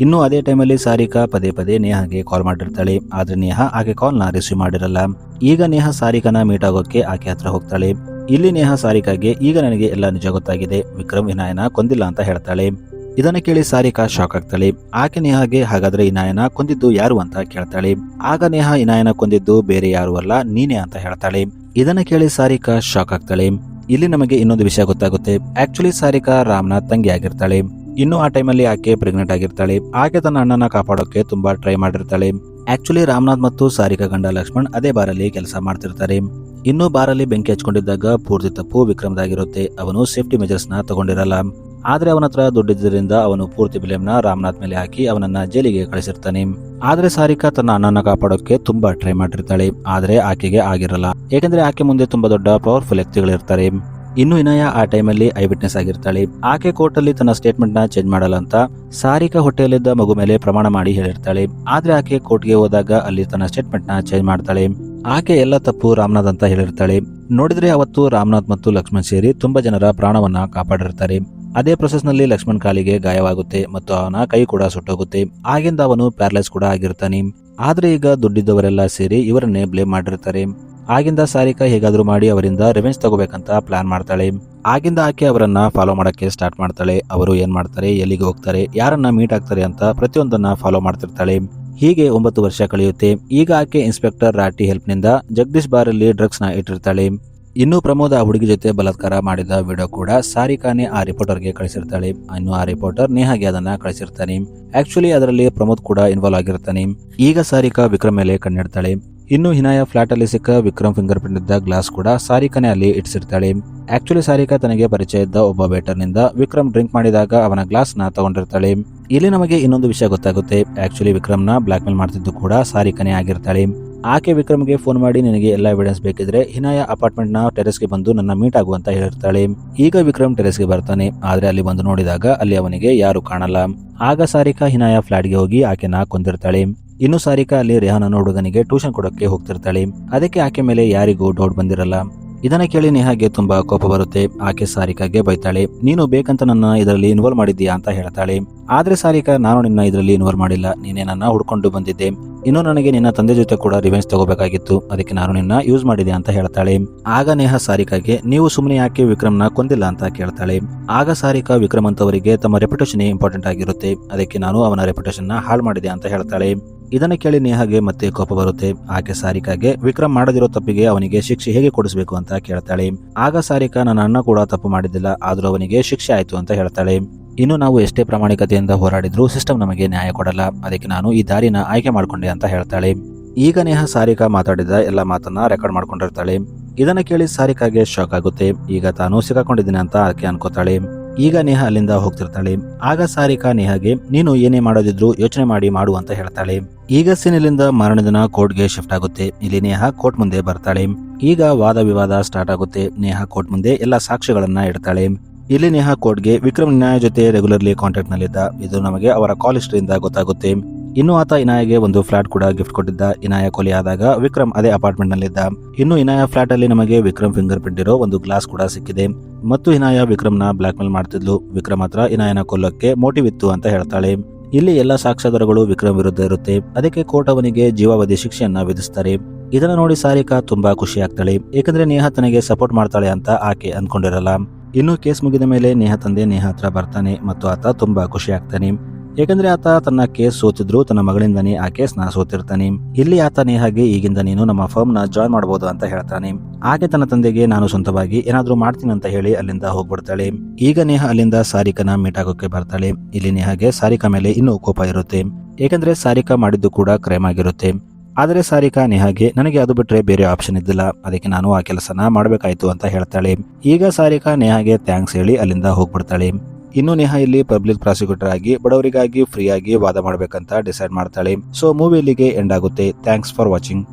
ಇನ್ನು ಅದೇ ಟೈಮಲ್ಲಿ ಸಾರಿಕಾ ಪದೇ ಪದೇ ನೇಹಾಗೆ ಕಾಲ್ ಮಾಡಿರ್ತಾಳೆ. ಆದ್ರೆ ನೇಹಾ ಆಕೆ ಕಾಲ್ ನ ರಿಸೀವ್ ಮಾಡಿರಲ್ಲ. ಈಗ ನೇಹಾ ಸಾರಿಕಾನ ಮೀಟ್ ಆಗೋಕೆ ಆಕೆ ಹತ್ರ ಹೋಗ್ತಾಳೆ. ಇಲ್ಲಿ ನೇಹಾ ಸಾರಿಕಾಗೆ ಈಗ ನನಗೆ ಎಲ್ಲ ನಿಜ ಗೊತ್ತಾಗಿದೆ, ವಿಕ್ರಮ್ ಇನಾಯನ ಕೊಂದಿಲ್ಲ ಅಂತ ಹೇಳ್ತಾಳೆ. ಇದನ್ನ ಕೇಳಿ ಸಾರಿಕಾ ಶಾಕ್ ಆಗ್ತಾಳೆ. ಆಕೆ ನೇಹಾಗೆ ಹಾಗಾದ್ರೆ ಇನಾಯನ ಕೊಂದಿದ್ದು ಯಾರು ಅಂತ ಕೇಳ್ತಾಳೆ. ಆಗ ನೇಹಾ ಇನಾಯನ ಕೊಂದಿದ್ದು ಬೇರೆ ಯಾರು ಅಲ್ಲ, ನೀನೇ ಅಂತ ಹೇಳ್ತಾಳೆ. ಇದನ್ನ ಕೇಳಿ ಸಾರಿಕಾ ಶಾಕ್ ಆಗ್ತಾಳೆ. ಇಲ್ಲಿ ನಮಗೆ ಇನ್ನೊಂದು ವಿಷಯ ಗೊತ್ತಾಗುತ್ತೆ. ಆಕ್ಚುಲಿ ಸಾರಿಕಾ ರಾಮನಾಥ್ ತಂಗಿ ಆಗಿರ್ತಾಳೆ. ಇನ್ನು ಆ ಟೈಮಲ್ಲಿ ಆಕೆ ಪ್ರೆಗ್ನೆಂಟ್ ಆಗಿರ್ತಾಳೆ. ಆಕೆ ತನ್ನ ಅಣ್ಣನ ಕಾಪಾಡೋಕೆ ತುಂಬಾ ಟ್ರೈ ಮಾಡಿರ್ತಾಳೆ. ಆಕ್ಚುಲಿ ರಾಮನಾಥ್ ಮತ್ತು ಸಾರಿಕಾ ಗಂಡ ಲಕ್ಷ್ಮಣ್ ಅದೇ ಬಾರಲ್ಲಿ ಕೆಲಸ ಮಾಡ್ತಿರ್ತಾರೆ. ಇನ್ನು ಬಾರಲ್ಲಿ ಬೆಂಕಿ ಹಚ್ಕೊಂಡಿದ್ದಾಗ ಪೂರ್ತಿ ತಪ್ಪು ವಿಕ್ರಮ್ದಾಗಿರುತ್ತೆ. ಅವನು ಸೇಫ್ಟಿ ಮೆಜರ್ಸ್ ನ ತಗೊಂಡಿರಲ್ಲ. ಆದ್ರೆ ಅವನ ಹತ್ರ ದುಡ್ಡಿದ್ದರಿಂದ ಅವನು ಪೂರ್ತಿ ಬ್ಲೇಮ್ನ ರಾಮನಾಥ್ ಮೇಲೆ ಹಾಕಿ ಅವನನ್ನ ಜೈಲಿಗೆ ಕಳಿಸಿರ್ತಾನೆ. ಆದ್ರೆ ಸಾರಿಕಾ ತನ್ನ ಅಣ್ಣನ ಕಾಪಾಡೋಕೆ ತುಂಬಾ ಟ್ರೈ ಮಾಡಿರ್ತಾಳೆ. ಆದ್ರೆ ಆಕೆಗೆ ಆಗಿರಲ್ಲ, ಏಕೆಂದ್ರೆ ಆಕೆ ಮುಂದೆ ತುಂಬಾ ದೊಡ್ಡ ಪವರ್ಫುಲ್ ವ್ಯಕ್ತಿಗಳಿರ್ತಾರೆ. ಇನ್ನು ಇನಯ ಆ ಟೈಮಲ್ಲಿ ಐ ವಿಟ್ನೆಸ್ ಆಗಿರ್ತಾಳೆ. ಆಕೆ ಕೋರ್ಟ್ ಅಲ್ಲಿ ತನ್ನ ಸ್ಟೇಟ್ಮೆಂಟ್ ನ ಚೇಂಜ್ ಮಾಡಲ್ಲ ಅಂತ ಸಾರಿಕಾ ಹೊಟ್ಟೆಯಲ್ಲಿದ್ದ ಮಗು ಮೇಲೆ ಪ್ರಮಾಣ ಮಾಡಿ ಹೇಳಿರ್ತಾಳೆ. ಆದ್ರೆ ಆಕೆ ಕೋರ್ಟ್ಗೆ ಹೋದಾಗ ಅಲ್ಲಿ ತನ್ನ ಸ್ಟೇಟ್ಮೆಂಟ್ ನ ಚೇಂಜ್ ಮಾಡ್ತಾಳೆ. ಆಕೆ ಎಲ್ಲ ತಪ್ಪು ರಾಮನಾಥ್ ಅಂತ ಹೇಳಿರ್ತಾಳೆ. ನೋಡಿದ್ರೆ ಅವತ್ತು ರಾಮನಾಥ್ ಮತ್ತು ಲಕ್ಷ್ಮಣ್ ಸೇರಿ ತುಂಬಾ ಜನರ ಪ್ರಾಣವನ್ನ ಕಾಪಾಡಿರ್ತಾರೆ. ಅದೇ ಪ್ರೊಸೆಸ್ ನಲ್ಲಿ ಲಕ್ಷ್ಮಣ್ ಕಾಲಿಗೆ ಗಾಯವಾಗುತ್ತೆ ಮತ್ತು ಅವನ ಕೈ ಕೂಡ ಸುಟ್ಟೋಗುತ್ತೆ. ಆಗಿಂದ ಅವನು ಪ್ಯಾರಲೈಸ್ ಕೂಡ ಆಗಿರ್ತಾನೆ. ಆದ್ರೆ ಈಗ ದುಡ್ಡಿದ್ದವರೆಲ್ಲ ಸೇರಿ ಇವರನ್ನೇ ಬ್ಲೇಮ್ ಮಾಡಿರ್ತಾರೆ. ಆಗಿಂದ ಸಾರಿಕಾ ಹೇಗಾದ್ರೂ ಮಾಡಿ ಅವರಿಂದ ರಿವೆಂಜ್ ತಗೋಬೇಕಂತ ಪ್ಲಾನ್ ಮಾಡ್ತಾಳೆ. ಆಗಿಂದ ಆಕೆ ಅವರನ್ನ ಫಾಲೋ ಮಾಡಕ್ಕೆ ಸ್ಟಾರ್ಟ್ ಮಾಡ್ತಾಳೆ. ಅವರು ಏನ್ ಮಾಡ್ತಾರೆ, ಎಲ್ಲಿಗೆ ಹೋಗ್ತಾರೆ, ಯಾರನ್ನ ಮೀಟ್ ಆಗ್ತಾರೆ ಅಂತ ಪ್ರತಿಯೊಂದನ್ನ ಫಾಲೋ ಮಾಡ್ತಿರ್ತಾಳೆ. ಹೀಗೆ 9 ವರ್ಷ ಕಳೆಯುತ್ತೆ. ಈಗ ಆಕೆ ಇನ್ಸ್ಪೆಕ್ಟರ್ ರಾಟಿ ಹೆಲ್ಪ್ ನಿಂದ ಜಗದೀಶ್ ಬಾರಲ್ಲಿ ಡ್ರಗ್ಸ್ ನ ಇಟ್ಟಿರ್ತಾಳೆ. ಇನ್ನು ಪ್ರಮೋದ್ ಆ ಹುಡುಗಿ ಜೊತೆ ಬಲಾತ್ಕಾರ ಮಾಡಿದ ವಿಡಿಯೋ ಕೂಡ ಸಾರಿಕಾನೇ ಆ ರಿಪೋರ್ಟರ್ಗೆ ಕಳಿಸಿರ್ತಾಳೆ. ಇನ್ನು ಆ ರಿಪೋರ್ಟರ್ ನೇಹಾಗೆ ಅದನ್ನ ಕಳಿಸಿರ್ತಾನೆ. ಆಕ್ಚುಲಿ ಅದರಲ್ಲಿ ಪ್ರಮೋದ್ ಕೂಡ ಇನ್ವಾಲ್ವ್ ಆಗಿರ್ತಾನೆ. ಈಗ ಸಾರಿಕಾ ವಿಕ್ರಮ್ ಮೇಲೆ ಕಣ್ಣಿಡ್ತಾಳೆ. ಇನ್ನು ಹಿನಾಯ ಫ್ಲಾಟ್ ಅಲ್ಲಿ ಸಿಕ್ಕ ವಿಕ್ರಮ್ ಫಿಂಗರ್ ಪ್ರಿಂಟ್ ಇದ್ದ ಗ್ಲಾಸ್ ಕೂಡ ಸಾರಿಕಾನೇ ಅಲ್ಲಿ ಇಟ್ಟಿರ್ತಾಳೆ. ಆಕ್ಚುಲಿ ಸಾರಿಕಾ ತನಗೆ ಪರಿಚಯ ಇದ್ದ ಒಬ್ಬ ವೇಟರ್ ನಿಂದ ವಿಕ್ರಮ್ ಡ್ರಿಂಕ್ ಮಾಡಿದಾಗ ಅವನ ಗ್ಲಾಸ್ ನ ತಗೊಂಡಿರ್ತಾಳೆ. ಇಲ್ಲಿ ನಮಗೆ ಇನ್ನೊಂದು ವಿಷಯ ಗೊತ್ತಾಗುತ್ತೆ. ಆಕ್ಚುಲಿ ವಿಕ್ರಮ್ ನ ಬ್ಲಾಕ್ ಮೇಲ್ ಮಾಡ್ತಿದ್ದು ಕೂಡ ಸಾರಿಕಾನೇ ಆಗಿರ್ತಾಳೆ. ಆಕೆ ವಿಕ್ರಮ್ಗೆ ಫೋನ್ ಮಾಡಿ ನಿನಗೆ ಎಲ್ಲ ಎವಿಡೆನ್ಸ್ ಬೇಕಿದ್ರೆ ಹಿನಾಯ ಅಪಾರ್ಟ್ಮೆಂಟ್ ನ ಟೆರೆಸ್ಗೆ ಬಂದು ನನ್ನ ಮೀಟ್ ಆಗು ಅಂತ ಹೇಳಿರ್ತಾಳೆ. ಈಗ ವಿಕ್ರಮ್ ಟೆರೆಸ್ಗೆ ಬರ್ತಾನೆ. ಆದ್ರೆ ಅಲ್ಲಿ ಬಂದು ನೋಡಿದಾಗ ಅಲ್ಲಿ ಅವನಿಗೆ ಯಾರು ಕಾಣಲ್ಲ. ಆಗ ಸಾರಿಕಾ ಹಿನಾಯ ಫ್ಲಾಟ್ಗೆ ಹೋಗಿ ಆಕೆನ ಕೊಂದಿರ್ತಾಳೆ. ಇನ್ನು ಸಾರಿಕಾ ಅಲ್ಲಿ ರೆಹಾನ್ ಅನ್ನೋ ಹುಡುಗನಿಗೆ ಟ್ಯೂಷನ್ ಕೊಡೋಕೆ ಹೋಗ್ತಿರ್ತಾಳೆ. ಅದಕ್ಕೆ ಆಕೆ ಮೇಲೆ ಯಾರಿಗೂ ಡೌಟ್ ಬಂದಿರಲ್ಲ. ಇದನ್ನ ಕೇಳಿ ನೇಹಾಗೆ ತುಂಬಾ ಕೋಪ ಬರುತ್ತೆ. ಆಕೆ ಸಾರಿಕಾಗೆ ಬೈತಾಳೆ. ನೀನು ಬೇಕಂತ ನನ್ನ ಇದರಲ್ಲಿ ಇನ್ವಾಲ್ವ್ ಮಾಡಿದ್ಯಾ ಅಂತ ಹೇಳ್ತಾಳೆ. ಆದ್ರೆ ಸಾರಿಕಾ, ನಾನು ನಿನ್ನ ಇದರಲ್ಲಿ ಇನ್ವಾಲ್ವ್ ಮಾಡಿಲ್ಲ, ನೀನೇ ನನ್ನ ಹುಡ್ಕೊಂಡು ಬಂದಿದ್ದೆ. ಇನ್ನು ನನಗೆ ನಿನ್ನ ತಂದೆ ಜೊತೆ ಕೂಡ ರಿವೆಂಜ್ ತಗೋಬೇಕಾಗಿತ್ತು, ಅದಕ್ಕೆ ನಾನು ನಿನ್ನ ಯೂಸ್ ಮಾಡಿದೆ ಅಂತ ಹೇಳ್ತಾಳೆ. ಆಗ ನೇಹಾ ಸಾರಿಕಾಗೆ ನೀವು ಸುಮ್ಮನೆ ಯಾಕೆ ವಿಕ್ರಮ್ನ ಕೊಂದಿಲ್ಲ ಅಂತ ಕೇಳ್ತಾಳೆ. ಆಗ ಸಾರಿಕಾ ವಿಕ್ರಮ್ ಅಂತವರಿಗೆ ತಮ್ಮ ರೆಪ್ಯುಟೇಷನ್ ಇಂಪಾರ್ಟೆಂಟ್ ಆಗಿರುತ್ತೆ, ಅದಕ್ಕೆ ನಾನು ಅವನ ರೆಪ್ಯುಟೇಷನ್ ನ ಹಾಳು ಮಾಡಿದೆ ಅಂತ ಹೇಳ್ತಾಳೆ. ಇದನ್ನ ಕೇಳಿ ನೇಹಾಗೆ ಮತ್ತೆ ಕೋಪ ಬರುತ್ತೆ. ಆಕೆ ಸಾರಿಕಾಗೆ ವಿಕ್ರಮ್ ಮಾಡದಿರೋ ತಪ್ಪಿಗೆ ಅವನಿಗೆ ಶಿಕ್ಷೆ ಹೇಗೆ ಕೊಡಿಸಬೇಕು ಅಂತ ಕೇಳ್ತಾಳೆ. ಆಗ ಸಾರಿಕಾ ನನ್ನ ಅಣ್ಣ ಕೂಡ ತಪ್ಪು ಮಾಡಿದ್ದಿಲ್ಲ, ಆದ್ರೂ ಅವನಿಗೆ ಶಿಕ್ಷೆ ಆಯ್ತು ಅಂತ ಹೇಳ್ತಾಳೆ. ಇನ್ನು ನಾವು ಎಷ್ಟೇ ಪ್ರಾಮಾಣಿಕತೆಯಿಂದ ಹೋರಾಡಿದ್ರೂ ಸಿಸ್ಟಮ್ ನಮಗೆ ನ್ಯಾಯ ಕೊಡಲ್ಲ, ಅದಕ್ಕೆ ನಾನು ಈ ದಾರಿನ ಆಯ್ಕೆ ಮಾಡ್ಕೊಂಡೆ ಅಂತ ಹೇಳ್ತಾಳೆ. ಈಗ ನೇಹಾ ಸಾರಿಕಾ ಮಾತಾಡಿದ ಎಲ್ಲ ಮಾತನ್ನ ರೆಕಾರ್ಡ್ ಮಾಡ್ಕೊಂಡಿರ್ತಾಳೆ. ಇದನ್ನ ಕೇಳಿ ಸಾರಿಕಾಗೆ ಶಾಕ್ ಆಗುತ್ತೆ. ಈಗ ತಾನು ಸಿಕ್ಕಾಕೊಂಡಿದ್ದೀನಿ ಅಂತ ಆಕೆ ಅನ್ಕೋತಾಳೆ. ಈಗ ನೇಹಾ ಅಲ್ಲಿಂದ ಹೋಗ್ತಿರ್ತಾಳೆ. ಆಗ ಸಾರಿಕಾ ನೇಹಾಗೆ ನೀನು ಏನೇ ಮಾಡೋದಿದ್ರು ಯೋಚನೆ ಮಾಡಿ ಮಾಡು ಅಂತ ಹೇಳ್ತಾಳೆ. ಈಗ ಸೀನ್ ಇಲ್ಲಿಂದ ಮಾರನೇ ದಿನ ಕೋರ್ಟ್ಗೆ ಶಿಫ್ಟ್ ಆಗುತ್ತೆ. ಇಲ್ಲಿ ನೇಹಾ ಕೋರ್ಟ್ ಮುಂದೆ ಬರ್ತಾಳೆ. ಈಗ ವಾದ ವಿವಾದ ಸ್ಟಾರ್ಟ್ ಆಗುತ್ತೆ. ನೇಹಾ ಕೋರ್ಟ್ ಮುಂದೆ ಎಲ್ಲ ಸಾಕ್ಷ್ಯಗಳನ್ನ ಇಡ್ತಾಳೆ. ಇಲ್ಲಿ ನೇಹಾ ಕೋರ್ಟ್ಗೆ ವಿಕ್ರಮ್ ಇನಾಯ ಜೊತೆ ರೆಗ್ಯುಲರ್ಲಿ ಕಾಂಟ್ಯಾಕ್ಟ್ ನಲ್ಲಿದ್ದ, ಇದು ನಮಗೆ ಅವರ ಕಾಲ್ ಹಿಸ್ಟ್ರಿಯಿಂದ ಗೊತ್ತಾಗುತ್ತೆ. ಇನ್ನು ಆತ ಇನಾಯಗೆ ಒಂದು ಫ್ಲಾಟ್ ಕೂಡ ಗಿಫ್ಟ್ ಕೊಟ್ಟಿದ್ದ. ಇನಾಯ ಕೊಲೆಯಾದಾಗ ವಿಕ್ರಮ್ ಅದೇ ಅಪಾರ್ಟ್ಮೆಂಟ್ ನಲ್ಲಿದ್ದ. ಇನ್ನು ಇನಾಯ ಫ್ಲಾಟ್ ಅಲ್ಲಿ ನಮಗೆ ವಿಕ್ರಮ್ ಫಿಂಗರ್ ಪ್ರಿಂಟ್ ಇರೋ ಒಂದು ಗ್ಲಾಸ್ ಕೂಡ ಸಿಕ್ಕಿದೆ. ಮತ್ತು ಇನಾಯ ವಿಕ್ರಮ್ನ ಬ್ಲಾಕ್ ಮೇಲ್ ಮಾಡ್ತಿದ್ಲು. ವಿಕ್ರಮ್ ಹತ್ರ ಇನಾಯನ ಕೊಲ್ಲಕ್ಕೆ ಮೋಟಿವ್ ಇತ್ತು ಅಂತ ಹೇಳ್ತಾಳೆ. ಇಲ್ಲಿ ಎಲ್ಲ ಸಾಕ್ಷ್ಯಾಧಾರಗಳು ವಿಕ್ರಮ್ ವಿರುದ್ಧ ಇರುತ್ತೆ. ಅದಕ್ಕೆ ಕೋರ್ಟ್ ಅವನಿಗೆ ಜೀವಾವಧಿ ಶಿಕ್ಷೆಯನ್ನ ವಿಧಿಸ್ತಾರೆ. ಇದನ್ನ ನೋಡಿ ಸಾರಿಕಾ ತುಂಬಾ ಖುಷಿ ಆಗ್ತಾಳೆ, ಏಕೆಂದ್ರೆ ನೇಹಾ ತನಗೆ ಸಪೋರ್ಟ್ ಮಾಡ್ತಾಳೆ ಅಂತ ಆಕೆ ಅನ್ಕೊಂಡಿರಲ್ಲ. ಇನ್ನು ಕೇಸ್ ಮುಗಿದ ಮೇಲೆ ನೇಹಾ ತಂದೆ ನೇಹಾ ಹತ್ರ ಬರ್ತಾನೆ ಮತ್ತು ಆತ ತುಂಬಾ ಖುಷಿ ಆಗ್ತಾನೆ, ಏಕೆಂದ್ರೆ ಆತ ತನ್ನ ಕೇಸ್ ಸೋತಿದ್ರು ತನ್ನ ಮಗಳಿಂದಾನೇ ಆ ಕೇಸ್ ನ ಸೋತಿರ್ತಾನೆ. ಇಲ್ಲಿ ಆತ ನೇಹಾಗೆ ಈಗಿಂದ ನೀನು ನಮ್ಮ ಫರ್ಮ್ ನ ಜಾಯ್ನ್ ಮಾಡಬಹುದು ಅಂತ ಹೇಳ್ತಾನೆ. ಆಕೆ ತನ್ನ ತಂದೆಗೆ ನಾನು ಸ್ವಂತವಾಗಿ ಏನಾದ್ರೂ ಮಾಡ್ತೀನಿ ಅಂತ ಹೇಳಿ ಅಲ್ಲಿಂದ ಹೋಗ್ಬಿಡ್ತಾಳೆ. ಈಗ ನೇಹಾ ಅಲ್ಲಿಂದ ಸಾರಿಕಾನ ಮೀಟ್ ಆಗೋಕೆ ಬರ್ತಾಳೆ. ಇಲ್ಲಿ ನೇಹಾಗೆ ಸಾರಿಕಾ ಮೇಲೆ ಇನ್ನೂ ಕೋಪ ಇರುತ್ತೆ, ಏಕೆಂದ್ರೆ ಸಾರಿಕಾ ಮಾಡಿದ್ದು ಕೂಡ ಕ್ರೈಮ್ ಆಗಿರುತ್ತೆ. ಆದ್ರೆ ಸಾರಿಕಾ ನೇಹಾಗೆ ನನಗೆ ಅದು ಬಿಟ್ರೆ ಬೇರೆ ಆಪ್ಷನ್ ಇದ್ದಿಲ್ಲ, ಅದಕ್ಕೆ ನಾನು ಆ ಕೆಲಸನ ಮಾಡಬೇಕಾಯ್ತು ಅಂತ ಹೇಳ್ತಾಳೆ. ಈಗ ಸಾರಿಕಾ ನೇಹಾಗೆ ಥ್ಯಾಂಕ್ಸ್ ಹೇಳಿ ಅಲ್ಲಿಂದ ಹೋಗ್ಬಿಡ್ತಾಳೆ. ಇನ್ನು ನೇಹಾ ಇಲ್ಲಿ ಪಬ್ಲಿಕ್ ಪ್ರಾಸಿಕ್ಯೂಟರ್ ಆಗಿ ಬಡವರಿಗಾಗಿ ಫ್ರೀ ಆಗಿ ವಾದ ಮಾಡಬೇಕಂತ ಡಿಸೈಡ್ ಮಾಡ್ತಾಳೆ. ಸೊ ಮೂವಿ ಇಲ್ಲಿಗೆ ಎಂಡ್ ಆಗುತ್ತೆ. Thanks for watching.